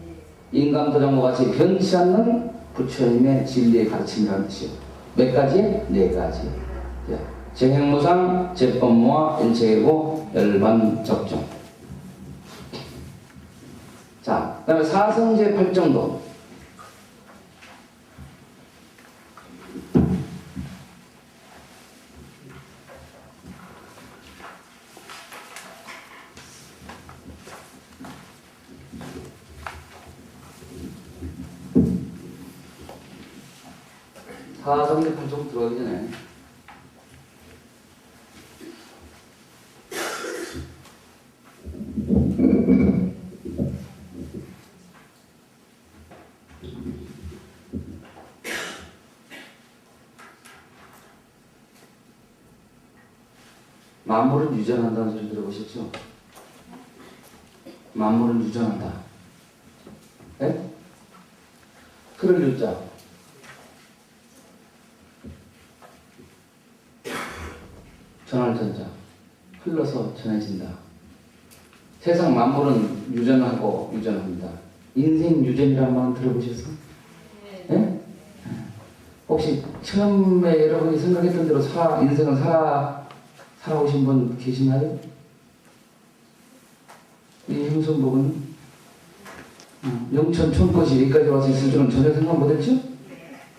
인감도장과 같이 변치 않는 부처님의 진리의 가르침이라는 뜻이에요. 몇 가지? 네 가지. 정행무상, 제법무와 일체계고, 열반적종. 자, 그 다음에 사성제 팔정도. 사성제 팔정도 들어가기 전에 만물은 유전한다는 소리 들어보셨죠? 만물은 유전한다. 네? 그럴 유자. 전할 전자. 흘러서 전해진다. 세상 만물은 유전하고 유전합니다. 인생 유전이라는 말 들어보셨어요? 네? 혹시 처음에 여러분이 생각했던 대로 인생을 살아오신 분 계시나요? 이 행선복은 영천 촌것이 여기까지 와서 있을 줄은 전혀 생각 못했죠?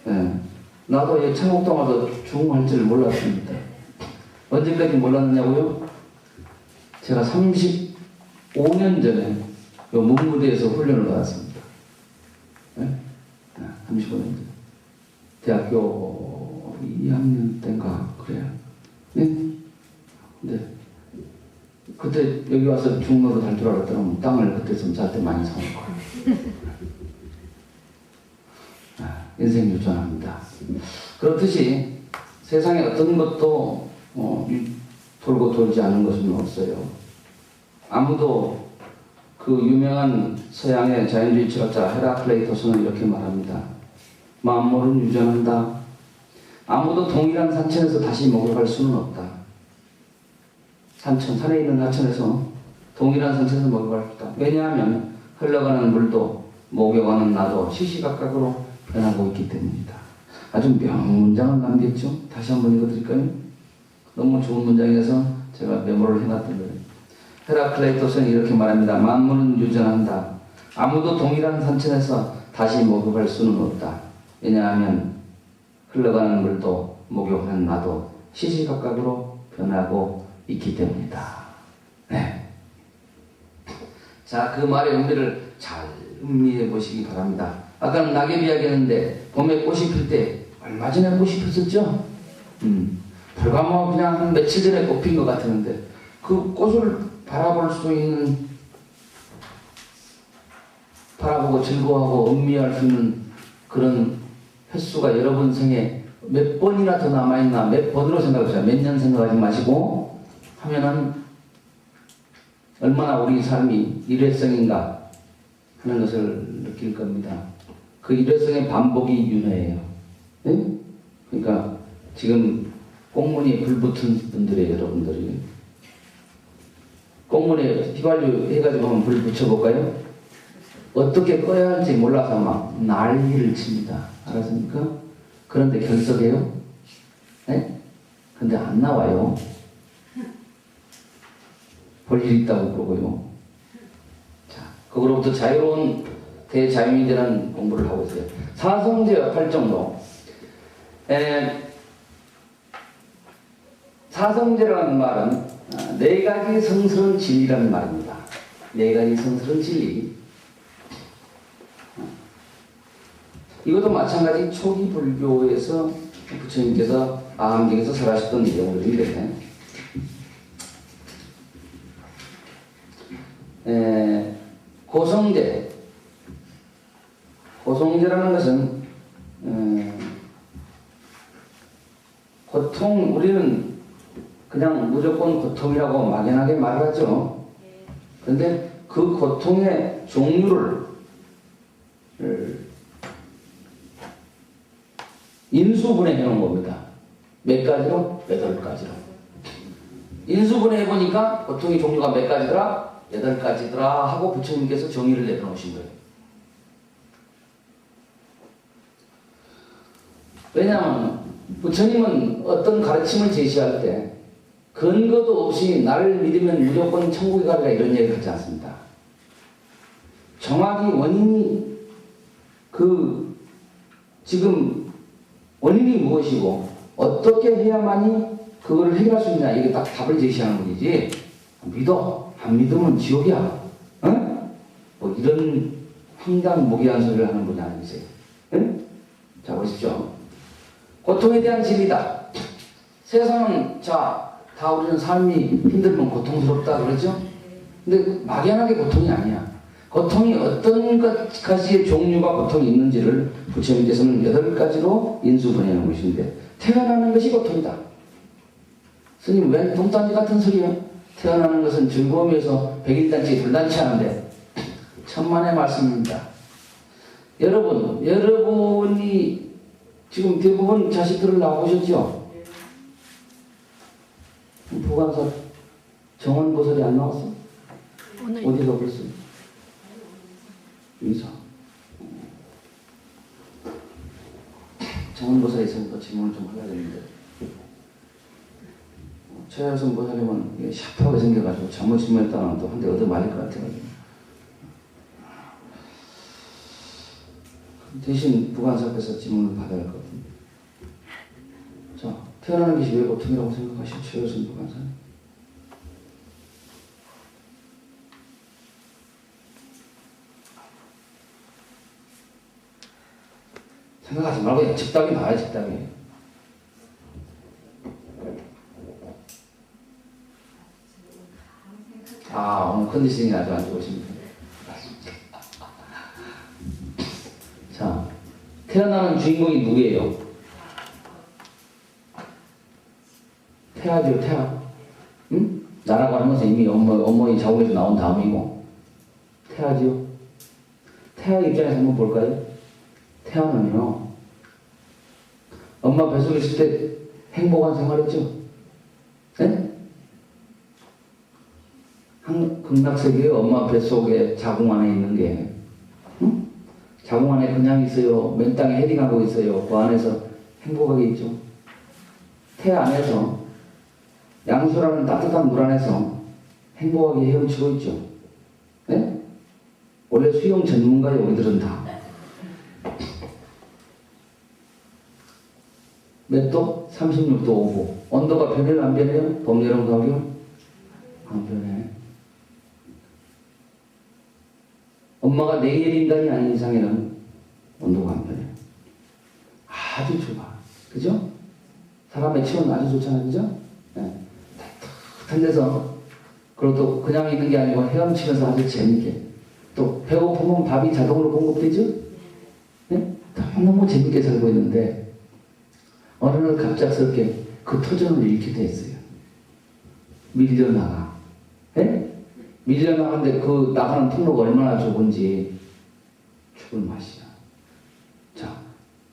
네. 나도 창옥동 와서 중할 줄 몰랐습니다. 언제까지 몰랐느냐고요? 제가 35년 전에 요 문무대에서 훈련을 받았습니다. 네? 35년 전. 대학교 2학년 때인가 그래요. 네? 근데 그때 여기 와서 중로로 갈 줄 알았더라면 땅을 그때 좀 저한테 많이 사온 거예요. 인생 유전합니다. 그렇듯이 세상에 어떤 것도 돌고 돌지 않은 것은 없어요. 아무도 그 유명한 서양의 자연주의 철학자 헤라클레이토스는 이렇게 말합니다. 만물은 유전한다. 아무도 동일한 산천에서 다시 목욕할 수는 없다. 산에 있는 하천에서 동일한 산천에서 목욕할 수 없다. 왜냐하면 흘러가는 물도 목욕하는 나도 시시각각으로 변하고 있기 때문이다. 아주 명문장을 남겼죠. 다시 한번 읽어드릴까요? 너무 좋은 문장이어서 제가 메모를 해놨던 거예요. 헤라클레이토스는 이렇게 말합니다. 만물은 유전한다. 아무도 동일한 산천에서 다시 목욕할 수는 없다. 왜냐하면 흘러가는 물도 목욕하는 나도 시시각각으로 변하고 있기 때문이다. 네. 자, 그 말의 의미를 잘 음미해 보시기 바랍니다. 아까는 낙엽 이야기했는데 봄에 꽃이 필 때 얼마 전에 보고 싶었었죠? 불과 뭐 그냥 한 며칠 전에 꽃핀 것 같았는데 그 꽃을 바라볼 수 있는 바라보고 즐거워하고 음미할 수 있는 그런 횟수가 여러분 생에 몇 번이나 더 남아있나 몇 번으로 생각하세요. 몇 년 생각하지 마시고 하면은 얼마나 우리 삶이 일회성인가 하는 것을 느낄 겁니다. 그 일회성의 반복이 윤회예요. 네? 그러니까 지금 꽁무니에 불붙은 분들의 여러분들이 꽁무니에 휘발유 해가지고 한번 불 붙여볼까요? 어떻게 꺼야 할지 몰라서 막 난리를 칩니다. 알았습니까? 그런데 결석해요? 네? 근데 안 나와요. 볼 일 있다고 그러고요. 자, 그거로부터 자유로운 대자유인이라는 공부를 하고 있어요. 사성제와 팔정도. 사성제라는 말은 네 가지 성스러운 진리라는 말입니다. 네 가지 성스러운 진리. 이것도 마찬가지 초기 불교에서 부처님께서 아함경에서 설하셨던 내용들인데 고성제 고성제라는 것은 고통 우리는 그냥 무조건 고통이라고 막연하게 말하죠. 그런데 그 고통의 종류를 인수분해 해놓은 겁니다. 몇 가지로? 8가지로. 인수분해 해보니까 고통의 종류가 몇 가지더라? 8가지더라 하고 부처님께서 정의를 내려놓으신 거예요. 왜냐하면 부처님은 어떤 가르침을 제시할 때 근거도 없이 나를 믿으면 무조건 천국에 가리라 이런 얘기를 하지 않습니다. 정확히 원인이 지금 원인이 무엇이고 어떻게 해야만이 그걸 해결할 수 있냐 이게 딱 답을 제시하는 거지. 믿어 안 믿으면 지옥이야. 응? 뭐 이런 황당무계한 소리를 하는 분이 아니세요. 응? 자 보십시오. 고통에 대한 진리다. 세상은 다 우리는 삶이 힘들면 고통스럽다 그러죠. 근데 막연하게 고통이 아니야. 고통이 어떤 가지의 종류가 고통이 있는지를 부처님께서는 8가지로 인수분해해 놓으시는데 태어나는 것이 고통이다. 스님 왜 똥단지 같은 소리야? 태어나는 것은 즐거움에서 100일단지 둘단치 하는데 천만의 말씀입니다. 여러분이 지금 대부분 자식들을 낳아보셨죠? 부관사 정원보살이 안 나왔어? 어디가 벌써? 여기서 정원보살이 있으니까 질문을 좀 해야 되는데 최하선 보살님은 샤프하게 생겨가지고 잘못 질문했다가 또 한 대 얻어 맞을 것 같아가지고 대신 부관사께서 질문을 받아야 할 것 같은데 자, 태어나는 것이 왜 고통이라고 생각하시죠? 최하선 부관사님? 생각하지 말고 그냥 적당히 나와요. 적당히. 오늘 컨디션이 아주 안 좋으십니다. 자, 태어나는 주인공이 누구예요? 태아죠, 태아. 응? 나라고 하는 것은 이미 어머니 자궁에서 나온 다음이고 태아죠. 태아 입장에서 한번 볼까요? 태아는요, 엄마 뱃속에 있을 때 행복한 생활했죠? 네? 극락세계에 엄마 뱃속에 자궁 안에 있는 게, 응? 자궁 안에 그냥 있어요? 맨 땅에 헤딩하고 있어요? 그 안에서 행복하게 있죠? 태 안에서 양수라는 따뜻한 물 안에서 행복하게 헤엄치고 있죠? 네? 원래 수영 전문가예요, 우리들은 다. 몇 도? 36도 5분. 온도가 변해요? 안 변해요? 봄, 여름, 가을? 안 변해. 엄마가 내일 인간이 아닌 이상에는 온도가 안 변해요. 아주 좁아. 바람에 치면 아주 좋잖아요. 그죠? 예. 따뜻한 데서, 그리고 또 그냥 있는 게 아니고 헤엄치면서 아주 재밌게. 또 배고프면 밥이 자동으로 공급되죠? 예? 너무너무 재밌게 살고 있는데, 어느 날 갑작스럽게 그 터전을 잃게 됐어요. 밀려나가. 예? 밀려나가는데 그 나가는 통로가 얼마나 좁은지 죽을 맛이야. 자,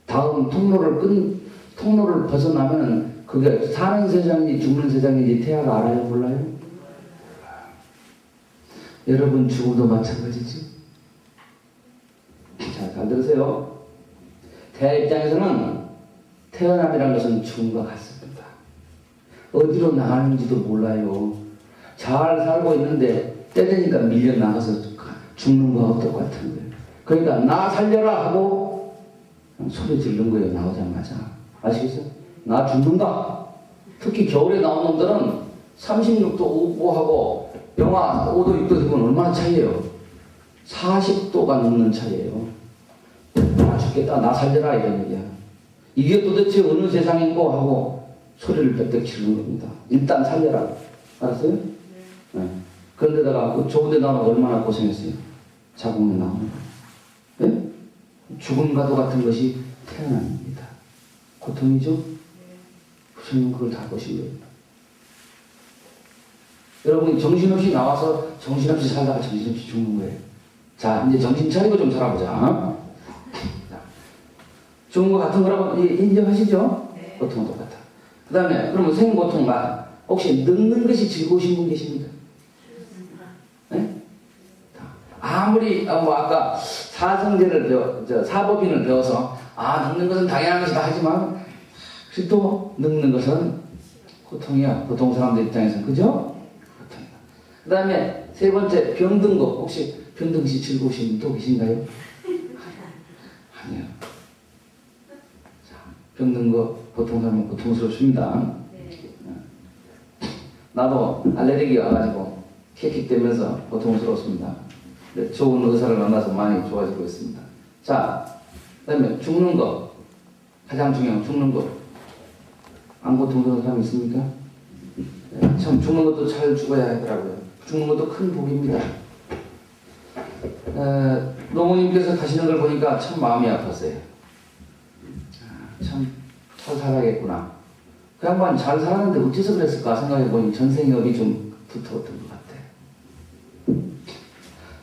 다음 통로를 벗어나면은 그게 사는 세상인지 죽는 세상인지 태아가 알아요? 몰라요? 여러분 죽음도 마찬가지죠. 자, 잘 들으세요. 태아 입장에서는 태어남이라는 것은 죽음과 같습니다. 어디로 나가는지도 몰라요. 잘 살고 있는데 때 되니까 밀려나가서 죽는 거하고 똑같은 거예요. 그러니까 나 살려라 하고 소리 지르는 거예요. 나오자마자. 아시겠어요? 나 죽는다. 특히 겨울에 나온 놈들은 36도 5하고 영하 5도 6도 되면 얼마나 차이예요? 40도가 넘는 차이예요. 나 죽겠다. 나 살려라 이런 얘기야. 이게 도대체 어느 세상인고 하고 소리를 빽빽 지르는 겁니다. 일단 살려라. 알았어요? 네. 그런데다가 그 좋은 데 나오면 얼마나 고생했어요. 자궁에 나오는 거. 네? 죽음과도 같은 것이 태어납니다. 고통이죠? 부처님은 그걸 다 보신 거예요. 여러분 정신없이 나와서 정신없이 살다가 정신없이 죽는 거예요. 자, 이제 정신 차리고 좀 살아보자. 죽은 거 같은 거라고 인정하시죠? 네. 고통은 똑같아. 그 다음에 그러면 생고통만 혹시 늙는 것이 즐거우신 분 계십니까? 네? 아무리 뭐 아까 사성제를 사법인을 배워서 늙는 것은 당연한 것이다 하지만 혹시 또 늙는 것은 고통이야. 보통 사람들 입장에서는 그죠? 고통이다. 그 다음에 세 번째 병든 거 혹시 병든 것이 즐거우신 분 또 계신가요? 아니요. 병든 거 보통 사람은 고통스럽습니다. 나도 알레르기 와가지고 킥킥대면서 고통스럽습니다. 좋은 의사를 만나서 많이 좋아지고 있습니다. 자, 그 다음에 죽는 거. 가장 중요한 죽는 거. 안 고통스러운 사람 있습니까? 참 죽는 것도 잘 죽어야 하더라고요. 죽는 것도 큰 복입니다. 노모님께서 가시는 걸 보니까 참 마음이 아팠어요. 참 잘 살아야겠구나. 그 양반 잘 살았는데 어째서 그랬을까 생각해보니 전생업이 좀 두터웠던 것 같아.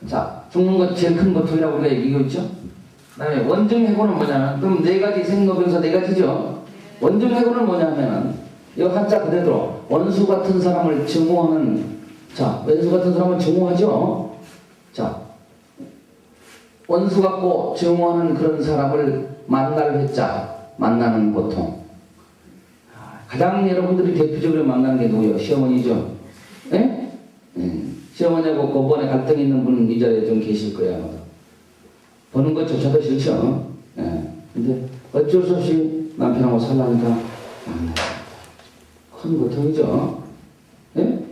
자, 죽는 것 제일 큰 고통이라고 우리가 얘기하고 있죠? 그 다음에 원증해고는 뭐냐면, 그럼 네 가지 생로병사 네 가지죠? 원증해고는 뭐냐면은, 이 한자 그대로 원수 같은 사람을 증오하는, 자, 원수 같은 사람을 증오하죠? 자, 원수 같고 증오하는 그런 사람을 만날 회자, 만나는 고통. 가장 여러분들이 대표적으로 만나는 게 누구예요? 시어머니죠? 예? 시어머니하고 고번에 갈등 있는 분은 이 자리에 좀 계실 거예요. 보는 것조차도 싫죠? 예. 근데 어쩔 수 없이 남편하고 살라니까 만나요. 큰 고통이죠? 예?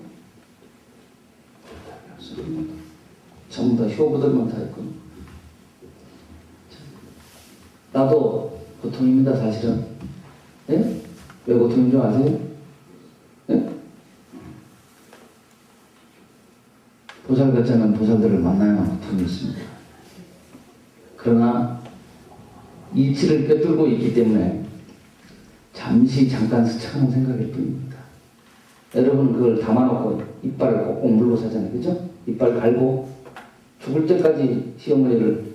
전부 다 효부들만 다 있고. 나도 고통입니다, 사실은. 예? 왜 고통인 줄 아세요? 예? 보살 같자는 보살들을 만나야만 고통이 있습니다. 그러나 이치를 꿰뚫고 있기 때문에 잠깐 스쳐가는 생각일 뿐입니다. 여러분 그걸 담아놓고 이빨을 꼭꼭 물고 사잖아요. 그죠? 이빨 갈고 죽을 때까지 시어머니를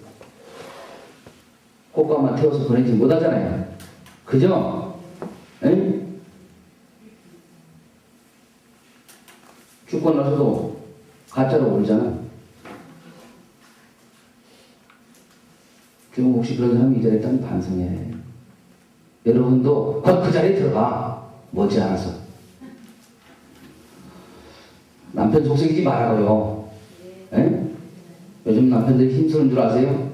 꽃가마 태워서 보내지 못하잖아요. 그죠? 에? 죽고 나서도 가짜로 울잖아. 지금 혹시 그런 사람이 이 자리에 있다면 반성해. 여러분도 그 자리에 들어가. 머지않아서. 남편 속삭이지 말아요. 에? 요즘 남편들이 힘쓰는 줄 아세요?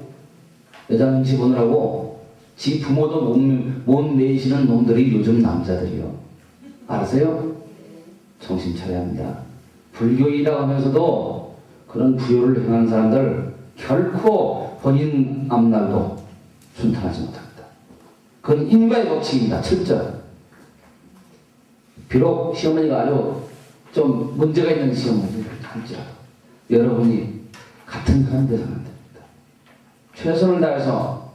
여자 눈치 보느라고 지 부모도 못 내시는 놈들이 요즘 남자들이요. 알았어요? 정신 차려야 합니다. 불교이라고 하면서도 그런 부요를 행하는 사람들 결코 본인 앞날도 순탄하지 못합니다. 그건 인과의 법칙입니다. 철저. 비록 시어머니가 아주 좀 문제가 있는 시어머니를 할지라도 여러분이 같은 사람 되서는 안 됩니다. 최선을 다해서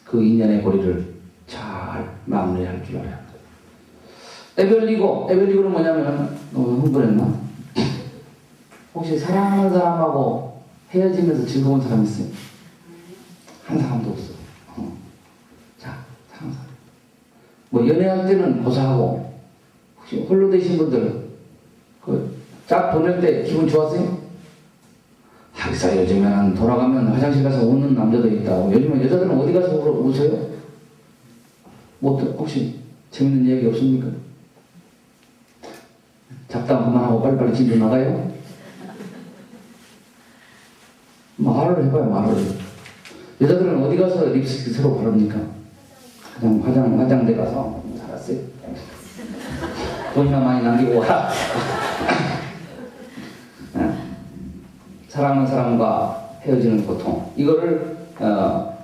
그 인연의 고리를 잘 마무리할 줄 알아야 합니다. 에벨리고는 뭐냐면 너무 흥분했나? 혹시 사랑하는 사람하고 헤어지면서 즐거운 사람 있어요? 한 사람도 없어. 자, 사랑하는 사람. 뭐 연애할 때는 고사하고 혹시 홀로 되신 분들 그 짝 보낼 때 기분 좋았어요? 하기사 요즘에는 돌아가면 화장실 가서 우는 남자도 있다고. 요즘에 여자들은 어디 가서 웃어요? 뭐 혹시 재밌는 얘기 없습니까? 잡담 그만하고 빨리빨리 집에 나가요? 말을 해봐요, 말을. 여자들은 어디 가서 립스틱 새로 바릅니까? 화장대 가서 살았어요. 돈이나 많이 남기고 와라. 사랑하는 사람과 헤어지는 고통. 이거를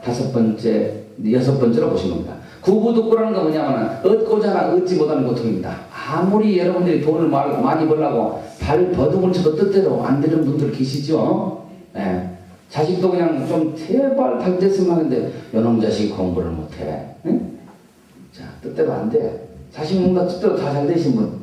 여섯 번째로 보시면 됩니다. 구부득고라는 건 뭐냐면 얻고자 하나 얻지 못하는 고통입니다. 아무리 여러분들이 돈을 많이 벌려고 발 버둥을 쳐도 뜻대로 안 되는 분들 계시죠? 예. 자식도 그냥 좀 제발 잘 됐으면 하는데 요놈 자식 공부를 못해. 응? 자, 뜻대로 안 돼. 자식 뭔가 뜻대로 다 잘 되신 분.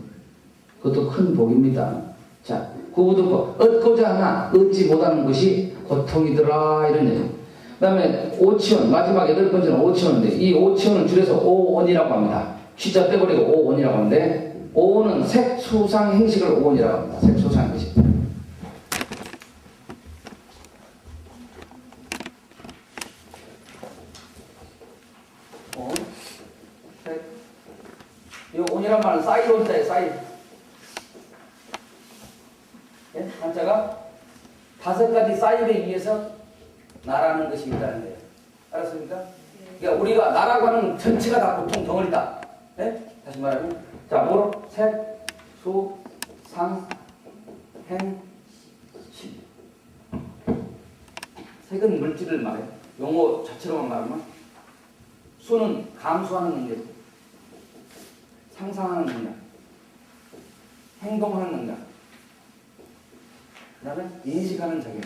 그것도 큰 복입니다. 자, 구부득고 얻고자 하나 얻지 못하는 것이 고통이더라 이런 얘기. 그 다음에 오치원, 마지막 여덟 번째는 오치원인데 이 오치원은 줄여서 오원이라고 합니다. 취자 빼버리고 오원이라고 하는데 오원은 색수상 행식을 오원이라고 합니다. 색수상 행식. 이 온이란 말은 쌓일 온자예요, 쌓일. 예? 한자가 5가지 쌓일에 의해서 나라는 것이 있다는 거예요. 알았습니까? 그러니까 우리가 나라고 하는 전체가 다 보통 덩어리다. 예? 다시 말하면, 자, 뭐로? 색, 수, 상, 행, 시. 색은 물질을 말해요. 용어 자체로만 말하면. 수는 감수하는 능력, 상상하는 능력, 행동하는 능력, 그 다음에 인식하는 자격,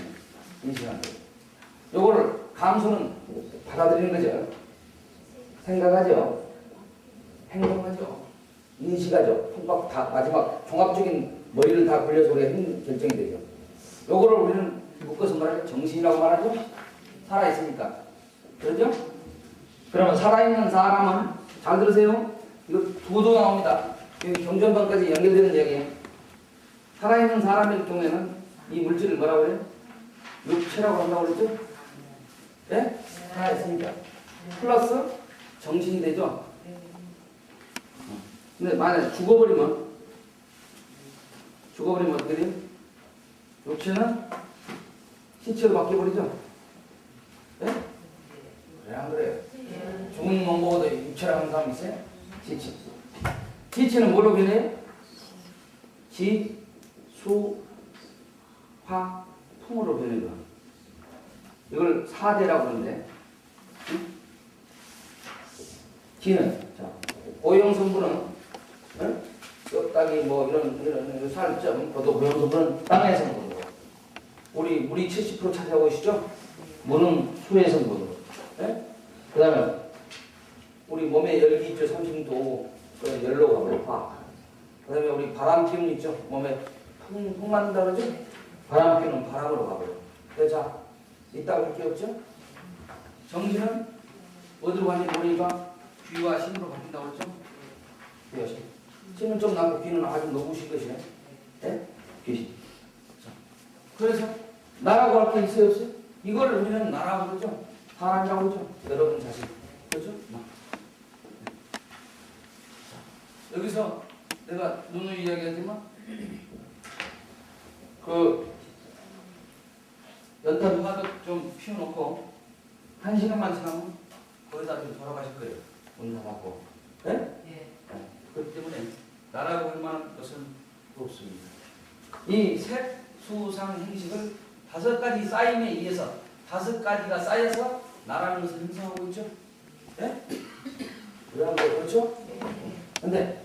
인식하는 자격. 요거를 감수는 받아들이는 거죠. 생각하죠. 행동하죠. 인식하죠. 다 마지막 종합적인 머리를 다 굴려서 우리가 결정이 되죠. 요거를 우리는 묶어서 말하죠. 정신이라고 말하죠. 살아있으니까. 그렇죠? 그러면 살아있는 사람은, 잘 들으세요. 이거 두도 나옵니다. 경전반까지 연결되는 이야기예요. 살아있는 사람일 경우에는 이 물질을 뭐라고 해요? 육체라고 한다고 그랬죠? 네? 살아있으니까. 플러스 정신이 되죠? 근데 만약에 죽어버리면 어떻게 돼요? 육체는 시체로 바뀌어버리죠? 네? 그래, 안 그래요? 죽은 못 먹어도 육체라고 하는 사람 있어요? 시체. 시체는 뭐로 변해요? 지, 수, 화, 풍으로 변해요. 이걸 사대라고 하는데, 지는, 자, 고형성분은, 뼈다귀 뭐 이런 살점, 그것도 고형성분은 땅의 성분으로. 물이 70% 차지하고 있죠? 물은 수의 성분으로. 그 다음에, 우리 몸에 열기 있죠? 30도, 열로 가고, 화. 그 다음에 우리 바람 기운 있죠? 몸에 풍 맞는다 그러죠? 바람 기운은 바람으로 가고요. 자, 이따가 볼 게 없죠? 정신은 어디로 가니? 머리가 귀와 심으로 바뀐다고 그랬죠? 귀와 심. 심은 좀 나고 귀는 아주 녹으실 것이네. 네? 귀신. 자, 그래서 나라고 할 게 있어요, 없어요? 이걸 우리는 나라고 그러죠? 사람이라고 그러죠? 여러분 자신. 그렇죠? 자, 여기서 내가 누누이 이야기하지만 연탄 화덕 좀 피워놓고 1시간만 지나면 거기다 좀 돌아가실 거예요. 문 닫았고. 네? 예. 그렇기 때문에 나라고 할 만한 것은 없습니다. 이 색, 수, 상, 행식을 5가지 쌓임에 의해서 5가지가 쌓여서 나라는 것을 형성하고 있죠. 네? 그렇죠? 근데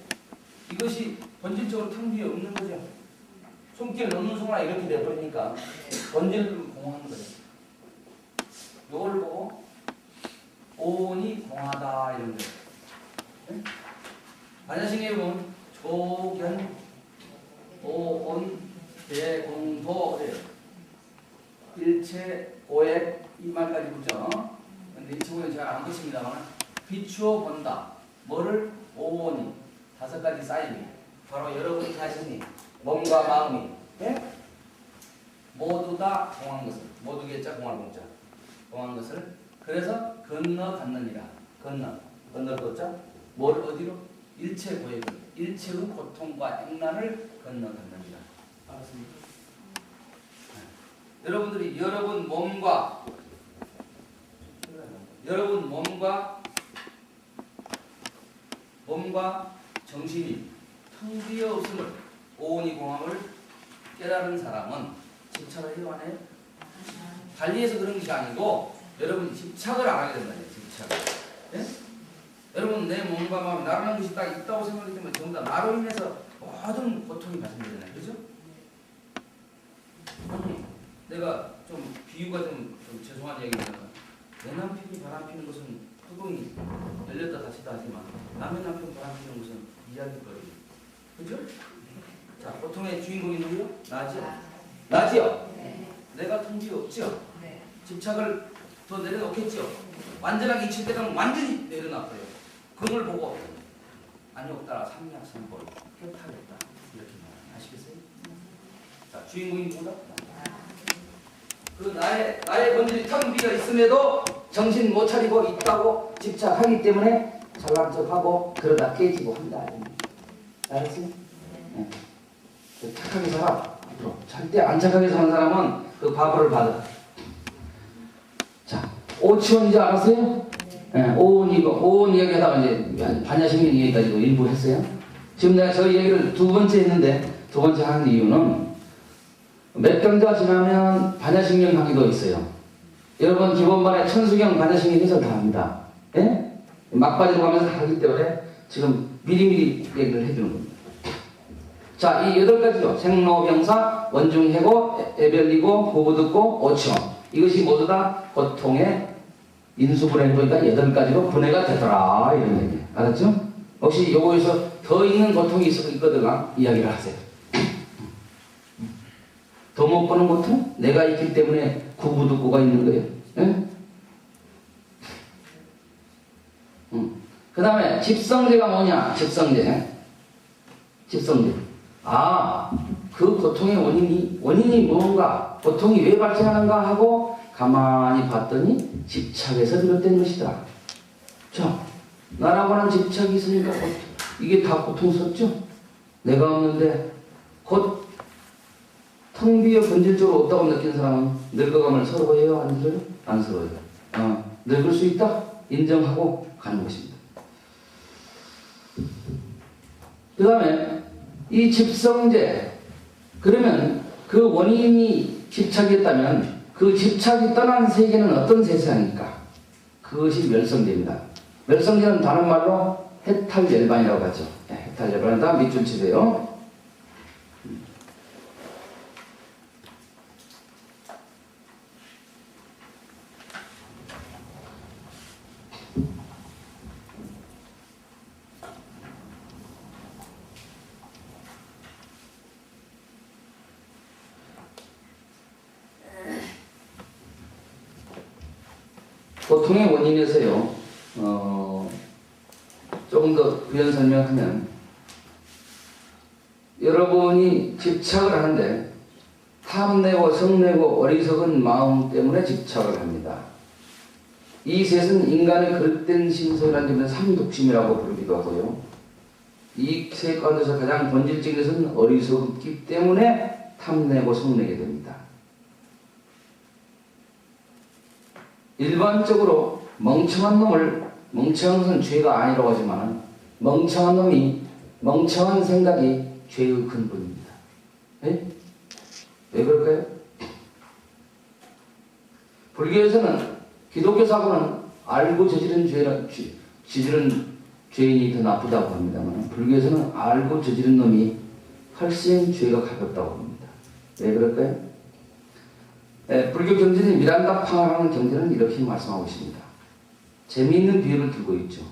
이것이 본질적으로 탕 비에 없는 거죠. 손길 넣는 순간 이렇게 돼버리니까 본질을 공허한 거죠. 요걸 보고 오온이 공하다 이런 거예요. 네? 반야신경에 보면 조견 오온 대공도 일체 오액 이 말까지 붙죠. 근데 이 친구는 잘 안 붙입니다만 비추어 본다. 뭐를? 오온이 5가지 쌓임이 바로 여러분 자신이 몸과 마음이 예? 모두 다 공한 것을 모두 개자 공할 공자 공한 것을 그래서 건너갔느니라. 건너갔죠. 뭘 어디로? 일체 고액을 일체의 고통과 액난을 건너갔느니라. 알았습니까? 네. 여러분들이 여러분 몸과 정신이 텅 비어 없음을 오온이 공함을 깨달은 사람은 집착을 해요 안 해요? 달리해서 그런 것이 아니고 여러분 집착을 안 하게 된다니요. 집착을. 예? 여러분 내 몸과 마음이 나라는 것이 딱 있다고 생각하기 때문에 전부 다 나로 인해서 모든 고통이 발생되잖아요. 그죠? 내가 좀 비유가 좀 죄송한 얘기입니다. 내 남편이 바람 피는 것은 뚜껑이 열렸다 닫혔다 하지만 남의 남편 바람 피는 것은 이야기거리예요. 그죠? 자, 고통의 주인공이 누구요? 나지요? 네. 내가 통지 없죠? 네. 집착을 더 내려놓겠죠? 완전하게 잊힐 때는 완전히 내려놨어요. 그걸 보고 아니 없다라 삼약삼벌 깨탈했다 이렇게 말하는 아시겠어요? 자, 주인공이 누구다? 그 나의 본질이 텅 비어 있음에도 정신 못 차리고 있다고 집착하기 때문에 잘난 척하고 그러다 깨지고 한다. 알았지? 네. 착하게 살아. 앞으로 절대 안 착하게 사는 사람은 그 바보를 받아. 자, 오치원이지 않았어요? 네. 오온 이야기하다가 이제 반야신경 얘기까지도 일부 했어요. 지금 내가 저 얘기를 2번째 했는데 2번째 하는 이유는 몇 경자 지나면 반야신경 강의도 있어요. 여러분 기본반에 천수경 반야신경 해설 다 합니다. 예? 막바지로 가면서 하기 때문에 지금 미리미리 얘기를 해주는 겁니다. 자, 이 8가지죠. 생로병사, 원중해고, 애별리고, 고부듣고, 오치원. 이것이 모두 다 고통의 인수분해 보니까 8가지로 분해가 되더라. 이런 얘기. 알았죠? 혹시 요거에서 더 있는 고통이 있거든가 이야기를 하세요. 더 못 보는 고통? 내가 있기 때문에 구부듣고가 있는 거예요. 예? 그 다음에 집성제가 뭐냐? 집성제. 그 고통의 원인이 뭔가, 고통이 왜 발생하는가 하고 가만히 봤더니 집착에서 비롯된 것이다. 자, 나라고 하는 집착이 있으니까 이게 다 고통스럽죠? 내가 없는데 곧 텅 비어 본질적으로 없다고 느낀 사람은 늙어감을 서러워해요? 안 서러워요? 안 서러워요. 늙을 수 있다? 인정하고 가는 것입니다. 그 다음에 이 집성제, 그러면 그 원인이 집착이었다면 그 집착이 떠난 세계는 어떤 세상입니까? 그것이 멸성제입니다. 멸성제는 다른 말로 해탈열반이라고 하죠. 해탈열반에다 밑줄 치세요. 고통의 원인에서요, 조금 더 부연 설명하면, 여러분이 집착을 하는데, 탐내고 성내고 어리석은 마음 때문에 집착을 합니다. 이 셋은 인간의 그릇된 신성이라는 점에서 삼독심이라고 부르기도 하고요. 이 셋 가운데서 가장 본질적인 것은 어리석기 때문에 탐내고 성내게 됩니다. 일반적으로 멍청한 것은 죄가 아니라고 하지만 멍청한 놈이 멍청한 생각이 죄의 근본입니다. 네? 왜 그럴까요? 불교에서는 기독교 사고는 알고 저지른 죄인이 더 나쁘다고 합니다만 불교에서는 알고 저지른 놈이 훨씬 죄가 가볍다고 합니다. 왜 그럴까요? 불교 경전인 미란다 파라는 경전은 이렇게 말씀하고 있습니다. 재미있는 비유를 들고 있죠.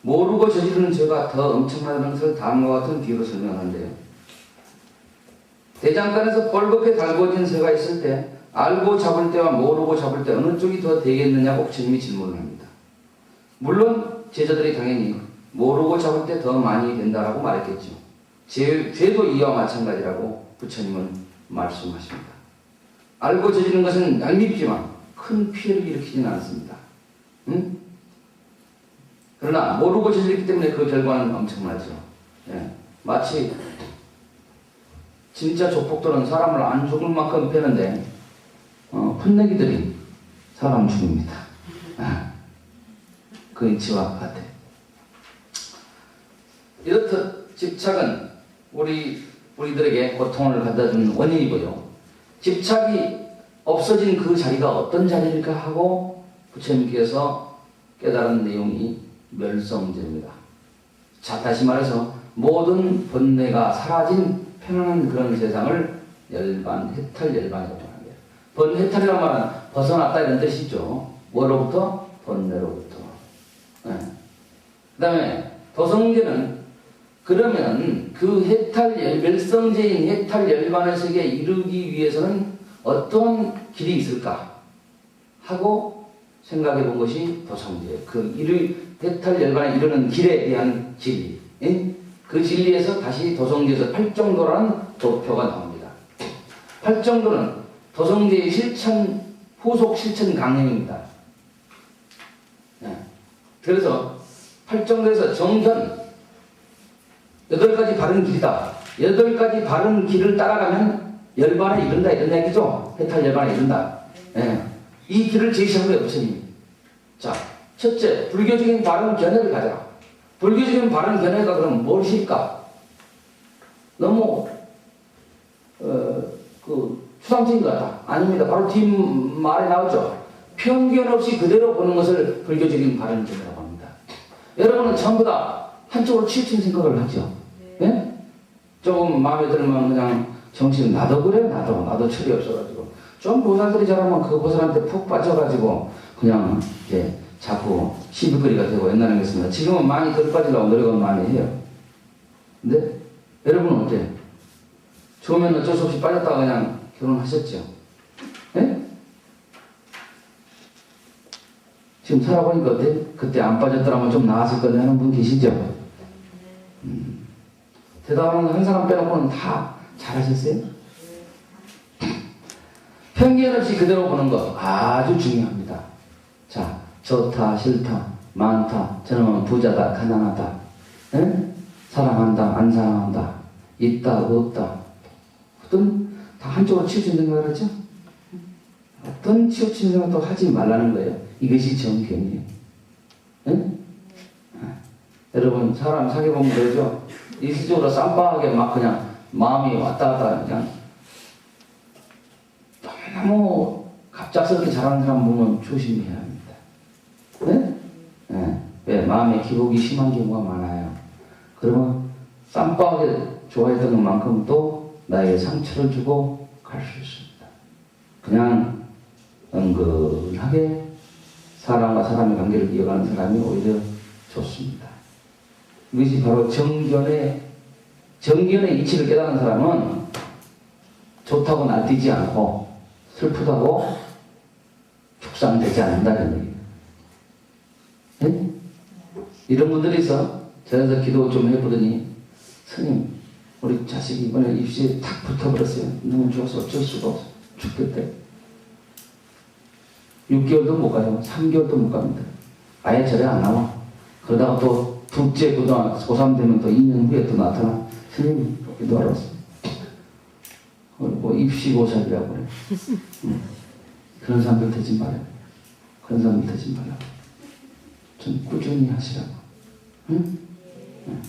모르고 저지르는 죄가 더 엄청나다는 것을 다음과 같은 비유로 설명하는데요. 대장간에서 뻘겋게 달구어진 새가 있을 때 알고 잡을 때와 모르고 잡을 때 어느 쪽이 더 되겠느냐고 부처님이 질문을 합니다. 물론 제자들이 당연히 모르고 잡을 때 더 많이 된다라고 말했겠죠. 죄도 이와 마찬가지라고 부처님은 말씀하십니다. 알고 저지르는 것은 얄밉지만 큰 피해를 일으키지는 않습니다. 응? 그러나 모르고 저지르기 때문에 그 결과는 엄청나죠. 예. 마치 진짜 조폭들은 사람을 안 죽을 만큼 패는데 풋내기들이 사람 죽입니다. 그 이치와 같아. 이렇듯 집착은 우리들에게 고통을 갖다 주는 원인이고요. 집착이 없어진 그 자리가 어떤 자리일까 하고 부처님께서 깨달은 내용이 멸성제입니다. 자, 다시 말해서 모든 번뇌가 사라진 편안한 그런 세상을 해탈 열반이라고 합니다. 해탈이라는 말은 벗어났다 이런 뜻이죠. 뭐로부터? 번뇌로부터. 네. 그 다음에 도성제는 그러면 그 멸성제인 해탈 열반의 세계에 이르기 위해서는 어떤 길이 있을까 하고 생각해 본 것이 도성제예요. 해탈 열반에 이르는 길에 대한 진리. 그 진리에서 다시 도성제에서 팔정도라는 도표가 나옵니다. 팔정도는 도성제의 후속 실천 강령입니다. 그래서 팔정도에서 정견 8가지 바른 길이다. 8가지 바른 길을 따라가면 열반에 이른다 이런 얘기죠. 해탈 열반에 이른다. 이 길을 제시한 거예요, 부처님이. 자, 첫째, 불교적인 바른 견해를 가져라. 불교적인 바른 견해가 그럼 무엇일까? 너무 추상적인 것 같다. 아닙니다. 바로 뒷말에 나오죠. 편견 없이 그대로 보는 것을 불교적인 바른 견해라고 합니다. 여러분은 전부 다 한쪽으로 치우친 생각을 하죠. 네? 조금 마음에 들면 그냥 정신 나도 그래 나도 철이 없어가지고 좀 보살들이 잘하면 그 보살한테 푹 빠져가지고 그냥 이제 자꾸 시비거리가 되고 옛날에 그랬습니다. 지금은 많이 덜 빠지려고 노력을 많이 해요. 근데 여러분은 어때요? 처음에는 어쩔 수 없이 빠졌다가 그냥 결혼하셨죠? 네? 지금 살아보니까 어때? 그때 안 빠졌더라면 좀 나았을 건데 하는 분 계시죠? 대답하는 한 사람 빼놓고는 다 잘하셨어요? 편견 없이 그대로 보는 거 아주 중요합니다. 자, 좋다, 싫다, 많다, 저놈은 부자다, 가난하다, 에? 사랑한다, 안 사랑한다, 있다, 없다, 어떤 다 한쪽으로 치우친 생각을 하죠? 어떤 치우친 생각도 하지 말라는 거예요. 이것이 정견이에요. 여러분 사람 사귀어보면 그러죠? 일시적으로 쌈박하게 막 그냥 마음이 왔다 갔다 그냥 너무 갑작스럽게 잘하는 사람 보면 조심해야 합니다. 네? 네. 왜? 마음에 기복이 심한 경우가 많아요. 그러면 쌈박하게 좋아했던 것만큼 또 나에게 상처를 주고 갈 수 있습니다. 그냥 은근하게 사람과 사람의 관계를 이어가는 사람이 오히려 좋습니다. 이것이 바로 정견의 이치를 깨닫는 사람은 좋다고 날뛰지 않고 슬프다고 축상되지 않는다는 얘기예요. 네? 이런 분들이 있어. 저에서 기도 좀 해보더니 스님 우리 자식이 이번에 입시에 탁 붙어버렸어요. 너무 좋아서 어쩔 수가 없어. 죽겠대. 6개월도 못 가요. 3개월도 못 갑니다. 아예 절에 안 나와. 그러다가 또 둘째 고등학교 고3 되면 또 2년 후에 또 나타나. 스님 기도하러 왔어. 뭐 입시고사이라고 그래. 그런 사람들 되지 말아요. 그런 사람들 되지 말라고. 좀 꾸준히 하시라고. 응? 응.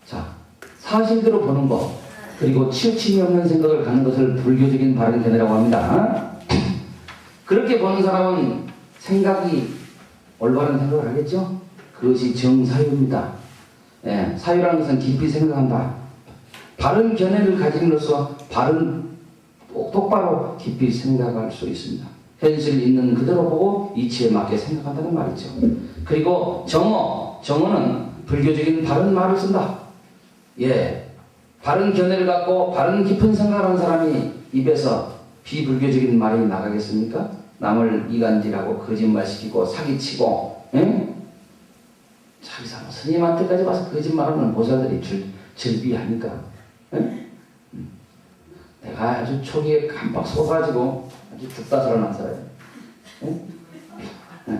자, 사실대로 보는 것, 그리고 치우침이 없는 생각을 갖는 것을 불교적인 바른 견해라고 합니다. 그렇게 보는 사람은 생각이 올바른 생각을 하겠죠? 그것이 정사유입니다. 예, 사유라는 것은 깊이 생각한다. 바른 견해를 가짐으로써 똑바로 깊이 생각할 수 있습니다. 현실 있는 그대로 보고 이치에 맞게 생각한다는 말이죠. 그리고 정어는 불교적인 바른 말을 쓴다. 예, 바른 견해를 갖고 바른 깊은 생각을 하는 사람이 입에서 비불교적인 말이 나가겠습니까? 남을 이간질하고 거짓말시키고 사기치고, 예? 자기 사람 스님한테까지 와서 거짓말하는 보살들이 절비하니까, 예? 내가 아주 초기에 깜빡 속아가지고 아주 죽다 살아난 사람이에요. 예? 예.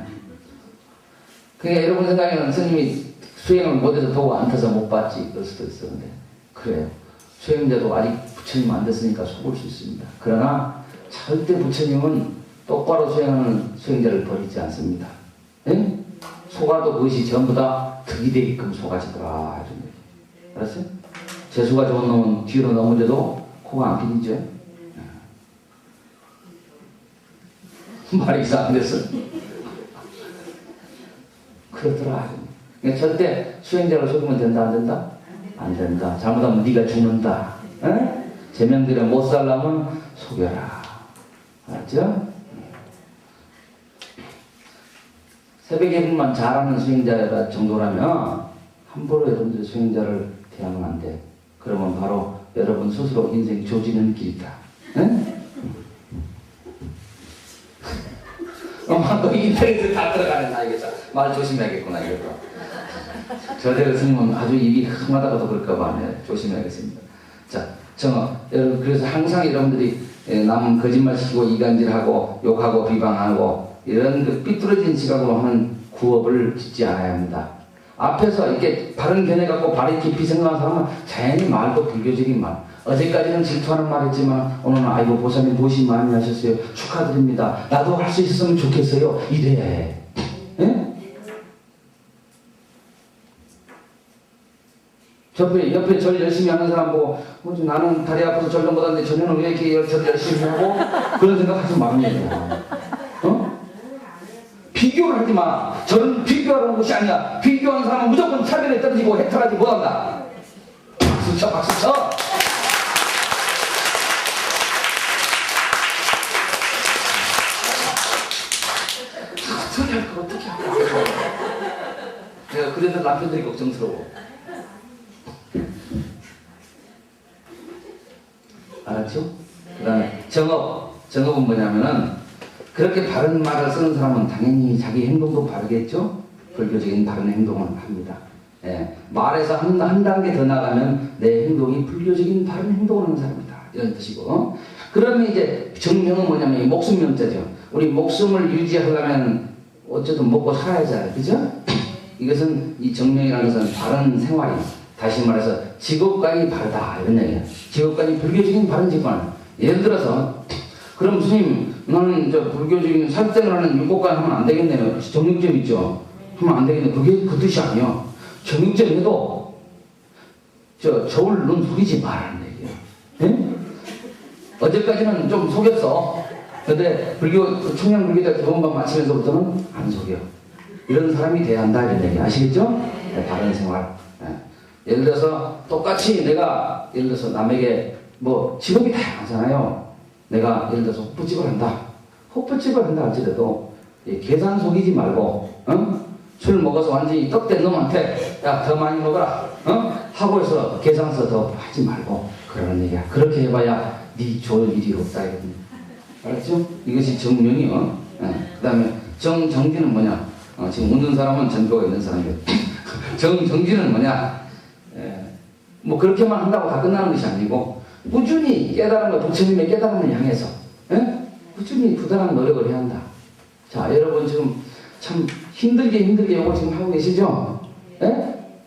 그러니까 여러분 생각에는 스님이 수행을 못해서 도구 안 타서 못 봤지 그럴 수도 있었는데, 그래요. 수행자도 아직 부처님 안 됐으니까 속을 수 있습니다. 그러나 절대 부처님은 똑바로 수행하는 수행자를 버리지 않습니다. 예? 속아도 그것이 전부 다 득이 되게끔 속아지더라. 알았어요? 재수가 좋은 놈은 뒤로 넘어져도 코가 안 피니죠? 말이 이상 됐어. 그렇더라. 그러니까 절대 수행자를 속이면 된다, 안 된다? 안 된다. 잘못하면 네가 죽는다. 에? 제명들에 못 살려면 속여라. 알았죠? 새벽에 분만 잘하는 수행자 정도라면 함부로 여러분들 수행자를 대하면 안 돼. 그러면 바로 여러분 스스로 인생 조지는 길이다. 너 인터넷에 다 들어가는 나이겠다. 말 조심해야겠구나 이거다. 저대로 스님은 아주 입이 흠하다고도 그럴까봐 조심해야겠습니다. 자, 여러분 그래서 항상 여러분들이 남 거짓말시키고 이간질하고 욕하고 비방하고 이런 그 삐뚤어진 시각으로 하는 구업을 짓지 않아야 합니다. 앞에서 이렇게 바른 견해 갖고 바른 깊이 생각하는 사람은 자연히 말도 불교적인 말. 어제까지는 질투하는 말 했지만 오늘은 아이고 보살님 보시 많이 하셨어요. 축하드립니다. 나도 할 수 있었으면 좋겠어요. 이래야 해. 예? 옆에 절 열심히 하는 사람 보고 나는 다리 아파서 절도 못하는데 저녀는 왜 이렇게 절 열심히 하고 그런 생각하지 말아요. 비교를 하지 마. 저는 비교하는 것이 아니야. 비교하는 사람은 무조건 차별에 떨어지고 해탈하지 못한다. 박수 쳐, 박수 쳐. 소리 할 거 어떻게 하고. 내가 그래서 남편들이 걱정스러워. 알았죠? 그 다음에 정업은 뭐냐면은 그렇게 바른 말을 쓰는 사람은 당연히 자기 행동도 바르겠죠? 불교적인 바른 행동을 합니다. 예, 말에서 한 단계 더 나가면 내 행동이 불교적인 바른 행동을 하는 사람이다. 이런 뜻이고. 그러면 이제 정명은 뭐냐면 목숨명자죠. 우리 목숨을 유지하려면 어쨌든 먹고 살아야죠. 그죠? 이것은 이 정명이라는 것은 바른 생활이, 다시 말해서 직업관이 바르다. 이런 얘기예요. 직업관이 불교적인 바른 직관. 예를 들어서 그럼 스님 나는 불교적인 살생을 하는 육고관 하면 안 되겠네요. 정육점 있죠? 하면 안 되겠네. 그게 그 뜻이 아니야. 정육점 해도 저울 눈 속이지 말라는 얘기예요. 네? 어제까지는 좀 속였어. 근데 청양 불교자 기본반 마치면서부터는 안 속여. 이런 사람이 돼야 한다 이런 얘기 아시겠죠? 네, 바른 생활. 네. 예를 들어서 똑같이 내가 예를 들어서 남에게 직업이 다양하잖아요. 내가 예를 들어서 호프집을 한다. 호프집을 한다 할지라도 계산 속이지 말고 술 먹어서 완전히 떡된 놈한테 야 더 많이 먹어라 하고 해서 계산서 더 하지 말고 그러는 얘기야. 그렇게 해봐야 네 좋을 일이 없다 이거든요. 알았죠? 이것이 정명이요. 그 다음에 정지는 뭐냐? 지금 웃는 사람은 전도가 있는 사람이에요. 정지는 뭐냐? 그렇게만 한다고 다 끝나는 것이 아니고 꾸준히 깨달은 거, 부처님의 깨달음을 향해서 꾸준히 부단한 노력을 해야 한다. 자, 여러분 지금 참 힘들게 이거 지금 하고 계시죠?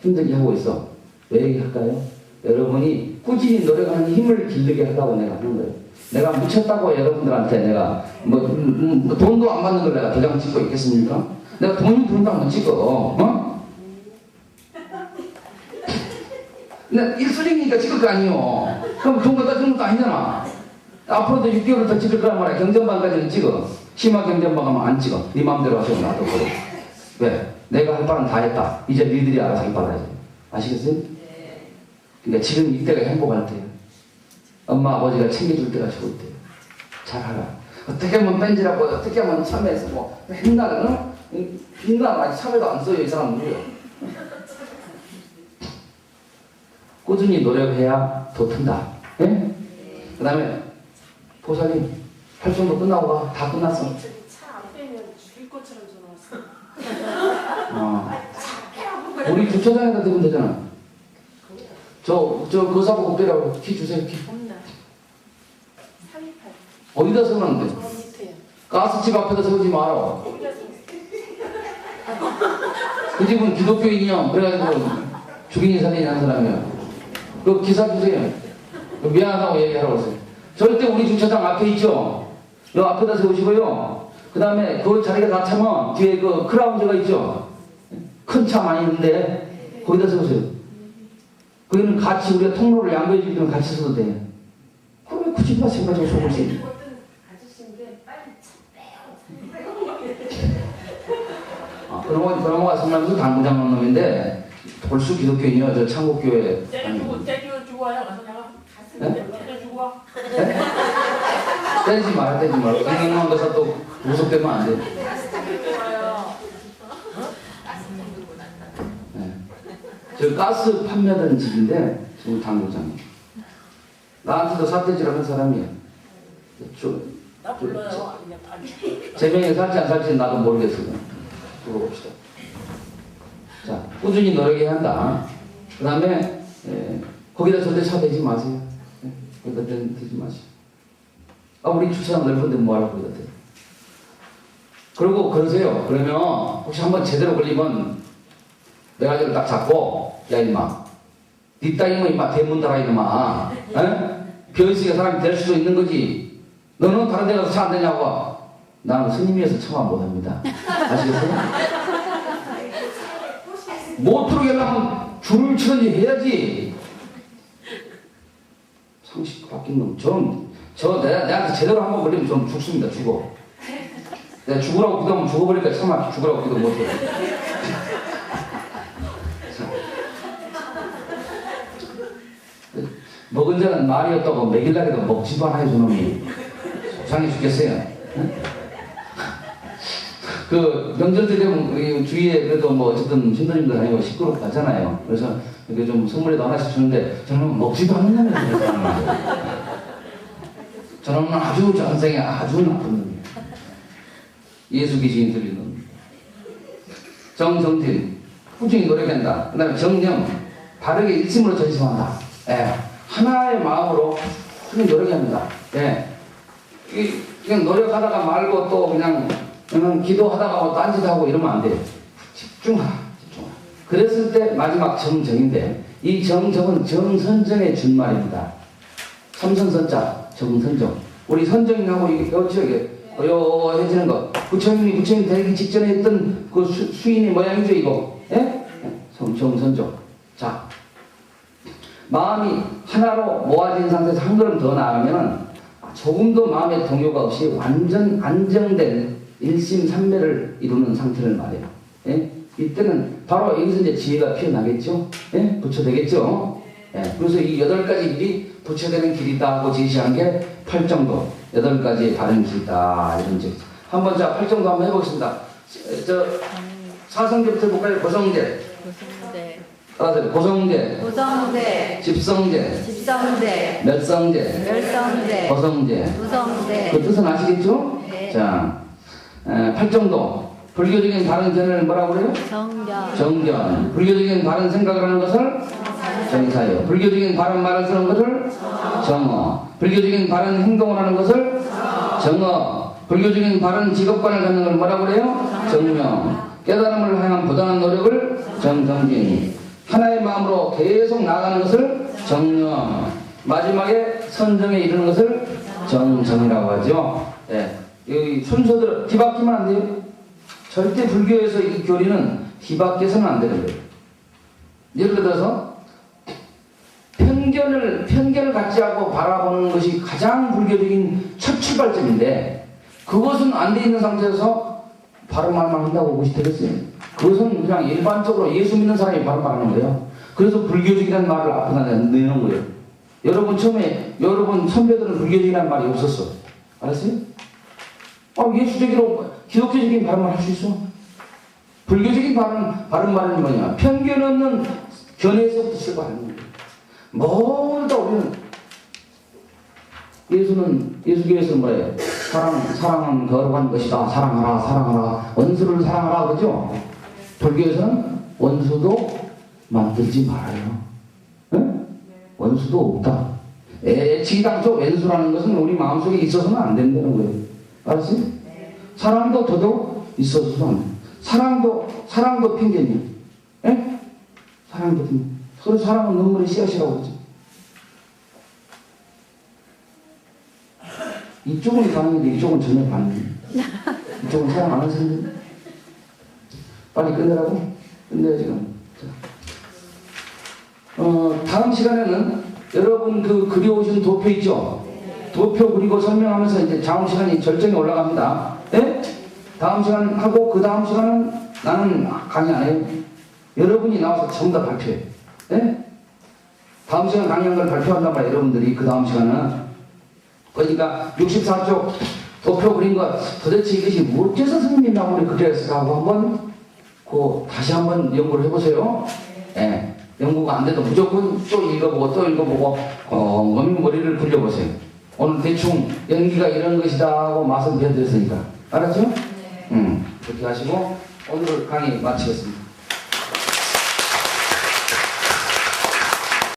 힘들게 하고 있어. 왜 할까요? 여러분이 꾸준히 노력하는 힘을 기르게 하려고 내가 하는 거예요. 내가 미쳤다고 여러분들한테 내가 돈도 안 받는 걸 내가 도장 찍고 있겠습니까? 내가 돈도 안 찍어. 근데 일수령이니까 찍을 거 아니에요. 그럼 돈 갖다 주는 것도 아니잖아. 앞으로도 6개월 더 찍을 거란 말이야. 경전반까지는 찍어. 심화 경쟁만 가면 안 찍어. 네 마음대로 하시고 놔둬 버려. 왜? 내가 할 바는 다 했다. 이제 니들이 알아서 할 바를 해야지. 아시겠어요? 그러니까 지금 이때가 행복할 때예요. 엄마 아버지가 챙겨줄 때가 좋을 때예요. 잘하라. 어떻게 하면 뺀지라고 어떻게 하면 참여해서 뭐 맨날 빛나 많이 참여도 안 써요. 이 사람 누구요? 꾸준히 노력해야 더 튼다. 예? 그 다음에 보살님 활동도 끝나고 가. 다 끝났어. 차 안 빼면 죽일 것처럼 전화 왔어. 우리 주차장에다 대면 되잖아. 저 거사 보고 빼라고. 키 주세요. 키. 없나? 328. 어디다 세우면 돼? 저 밑에요. 가스집 앞에다 세우지 마라. 거기다 좀 그 집은 기독교인이요. 그래가지고 죽인이 살인이 한 사람이야. 그 기사 주세요. 그 미안하다고 얘기하라고 하세요. 절대 우리 주차장 앞에 있죠. 요 앞에다 세우시고요. 그 다음에 그 자리가 다 차면 뒤에 그 크라운즈가 있죠. 큰 차 많이 있는데 거기다 세우세요. 거기는 같이 우리가 통로를 양보해 주기는 같이 써도 돼. 그럼 왜 굳이 마찬가지로 속을 지? 어떤 아저씨인데 빨리 차 그런 거 성남에서 당구장 놈인데 벌써 기독교인이요. 저 창국교회. 때려주고 와요. 가서 내가 갔으면 때려주고 와. 때리지 마라, 때리지 마라. 경영만 가서 또 구속되면 안 돼. 때려주고 와요. 네. 저 가스 판매하는 집인데 지금 당구장이. 나한테도 사태질을 한 사람이야. 나 불러요. 그냥 빨리. 제 명에 살지 안 살지 나도 모르겠어요. 두고 봅시다. 자, 꾸준히 노력해야 한다. 그 다음에 거기다 절대 차 대지 마세요. 거기다 대지 마시고. 우리 주차장 넓은데 뭐하러 거기다 대? 그러고 그러세요. 그러면 혹시 한번 제대로 걸리면 내가 저를 딱 잡고 야 임마 니 땅이면 임마 대문 달아 이놈아. 비어있으니까 사람이 될 수도 있는 거지. 너는 다른 데 가서 차 안 되냐고. 나는 스님이어서 처마 못합니다. 아시겠어요? 못 들어오게 하려면 줄을 치든지 해야지. 상식 바뀐 놈. 내한테 제대로 한번 걸리면 좀 죽습니다. 죽어. 내가 죽으라고 기도하면 죽어버리니까 참아 죽으라고 기도 못해. 먹은 자는 말이 없다고 먹일라게도 먹지도 않아요, 저놈이. 속상해 죽겠어요. 그 명절 때 되면 우리 주위에 그래도 뭐 어쨌든 신도님들 다니고 시끄럽고 하잖아요. 그래서 이렇게 좀 선물이도 하나씩 주는데 저는 먹지도 않는 놈이에요. 저는 아주 전생에 아주 나쁜 놈이에요. 예수 귀신이 들린 놈입니다. 정정진 꾸준히 노력한다. 그 다음에 정령 바르게 일심으로 전심한다. 하나의 마음으로 꾸준히 노력합니다. 그냥 노력하다가 말고 또 그냥 기도하다가 뭐 딴짓하고 이러면 안 돼요. 집중하라. 그랬을 때 마지막 정정인데 이 정정은 정선정의 준말입니다. 삼선선자 정선정. 우리 선정하고 이게 어여해지는 거. 부처님이 되기 직전에 했던 그 수인의 모양이죠 이거. 정선정. 자, 마음이 하나로 모아진 상태에서 한 걸음 더 나가면 조금도 마음의 동요가 없이 완전 안정된 일심삼매를 이루는 상태를 말해요. 이때는 바로 여기서 이제 지혜가 피어나겠죠? 부처되겠죠? 그래서 이 8가지 길이 부처되는 길이다 하고 제시한 게 팔정도. 8가지의 바른 길이다. 이런 적. 한번 자, 팔정도 한번 해보겠습니다. 사성제부터 볼까요? 고성제. 따라서 고성제. 집성제. 멸성제. 고성제. 그 뜻은 아시겠죠? 네. 자, 팔정도. 불교적인 바른 견을 뭐라고 그래요? 정견. 불교적인 바른 생각을 하는 것을 정사요. 불교적인 바른 말을 쓰는 것을 정어. 불교적인 바른 행동을 하는 것을 정어. 불교적인 바른 직업관을 갖는 걸 뭐라고 그래요? 정명. 깨달음을 향한 부당한 노력을 정정진. 하나의 마음으로 계속 나아가는 것을 정령. 마지막에 선정에 이르는 것을 정정이라고 하죠. 여기 순서대로 뒤바뀌면 안 돼요. 절대 불교에서 이 교리는 뒤바뀌어서는 안 되는 거예요. 예를 들어서 편견을 갖지 않고 바라보는 것이 가장 불교적인 첫 출발점인데 그것은 안 돼 있는 상태에서 바른 말만 한다고 그것이 되겠어요? 그것은 그냥 일반적으로 예수 믿는 사람이 바른 말 하는 거예요. 그래서 불교적이라는 말을 앞에다 내는 거예요. 여러분 처음에 여러분 선배들은 불교적이라는 말이 없었어. 알았어요? 예수적으로 기독교적인 바른 말 할 수 있어. 불교적인 바른 말은 뭐냐? 편견 없는 견해에서부터 출발하는 거예요. 모두 우리는 예수교에서는 뭐예요? 사랑은 거룩한 것이다. 사랑하라. 원수를 사랑하라. 그죠? 불교에서는 원수도 만들지 말아요. 응? 원수도 없다. 애치당초 왼수라는 것은 우리 마음속에 있어서는 안 된다는 거예요. 알았어요? 사랑도 더더욱 있어서는 안 돼. 사랑도 편견이에요. 예? 사랑도 편견. 서로 사랑은 눈물의 씨앗이라고 그러죠. 이쪽은 반응인데 이쪽은 전혀 반응이에요. 이쪽은 사랑 안 하는 사람들. 빨리 끝내라고? 끝내요 지금. 다음 시간에는 여러분 그려오신 도표 있죠? 도표 그리고 설명하면서 이제 다음 시간이 절정에 올라갑니다. 예? 다음 시간 하고 그 다음 시간은 나는 강의 안 해요. 여러분이 나와서 전부 다 발표해. 예? 다음 시간 강의한 걸 발표한단 말이에요. 여러분들이 그 다음 시간은. 그러니까 64쪽 도표 그린 거 도대체 이것이 어째서 선생님이 나무를 그렸을까 하고 한번 다시 한번 연구를 해보세요. 예. 연구가 안 돼도 무조건 또 읽어보고 머리를 굴려보세요. 오늘 대충 연기가 이런 것이다 하고 맛은 배워드렸으니까. 알았죠? 그렇게 하시고 오늘 강의 마치겠습니다.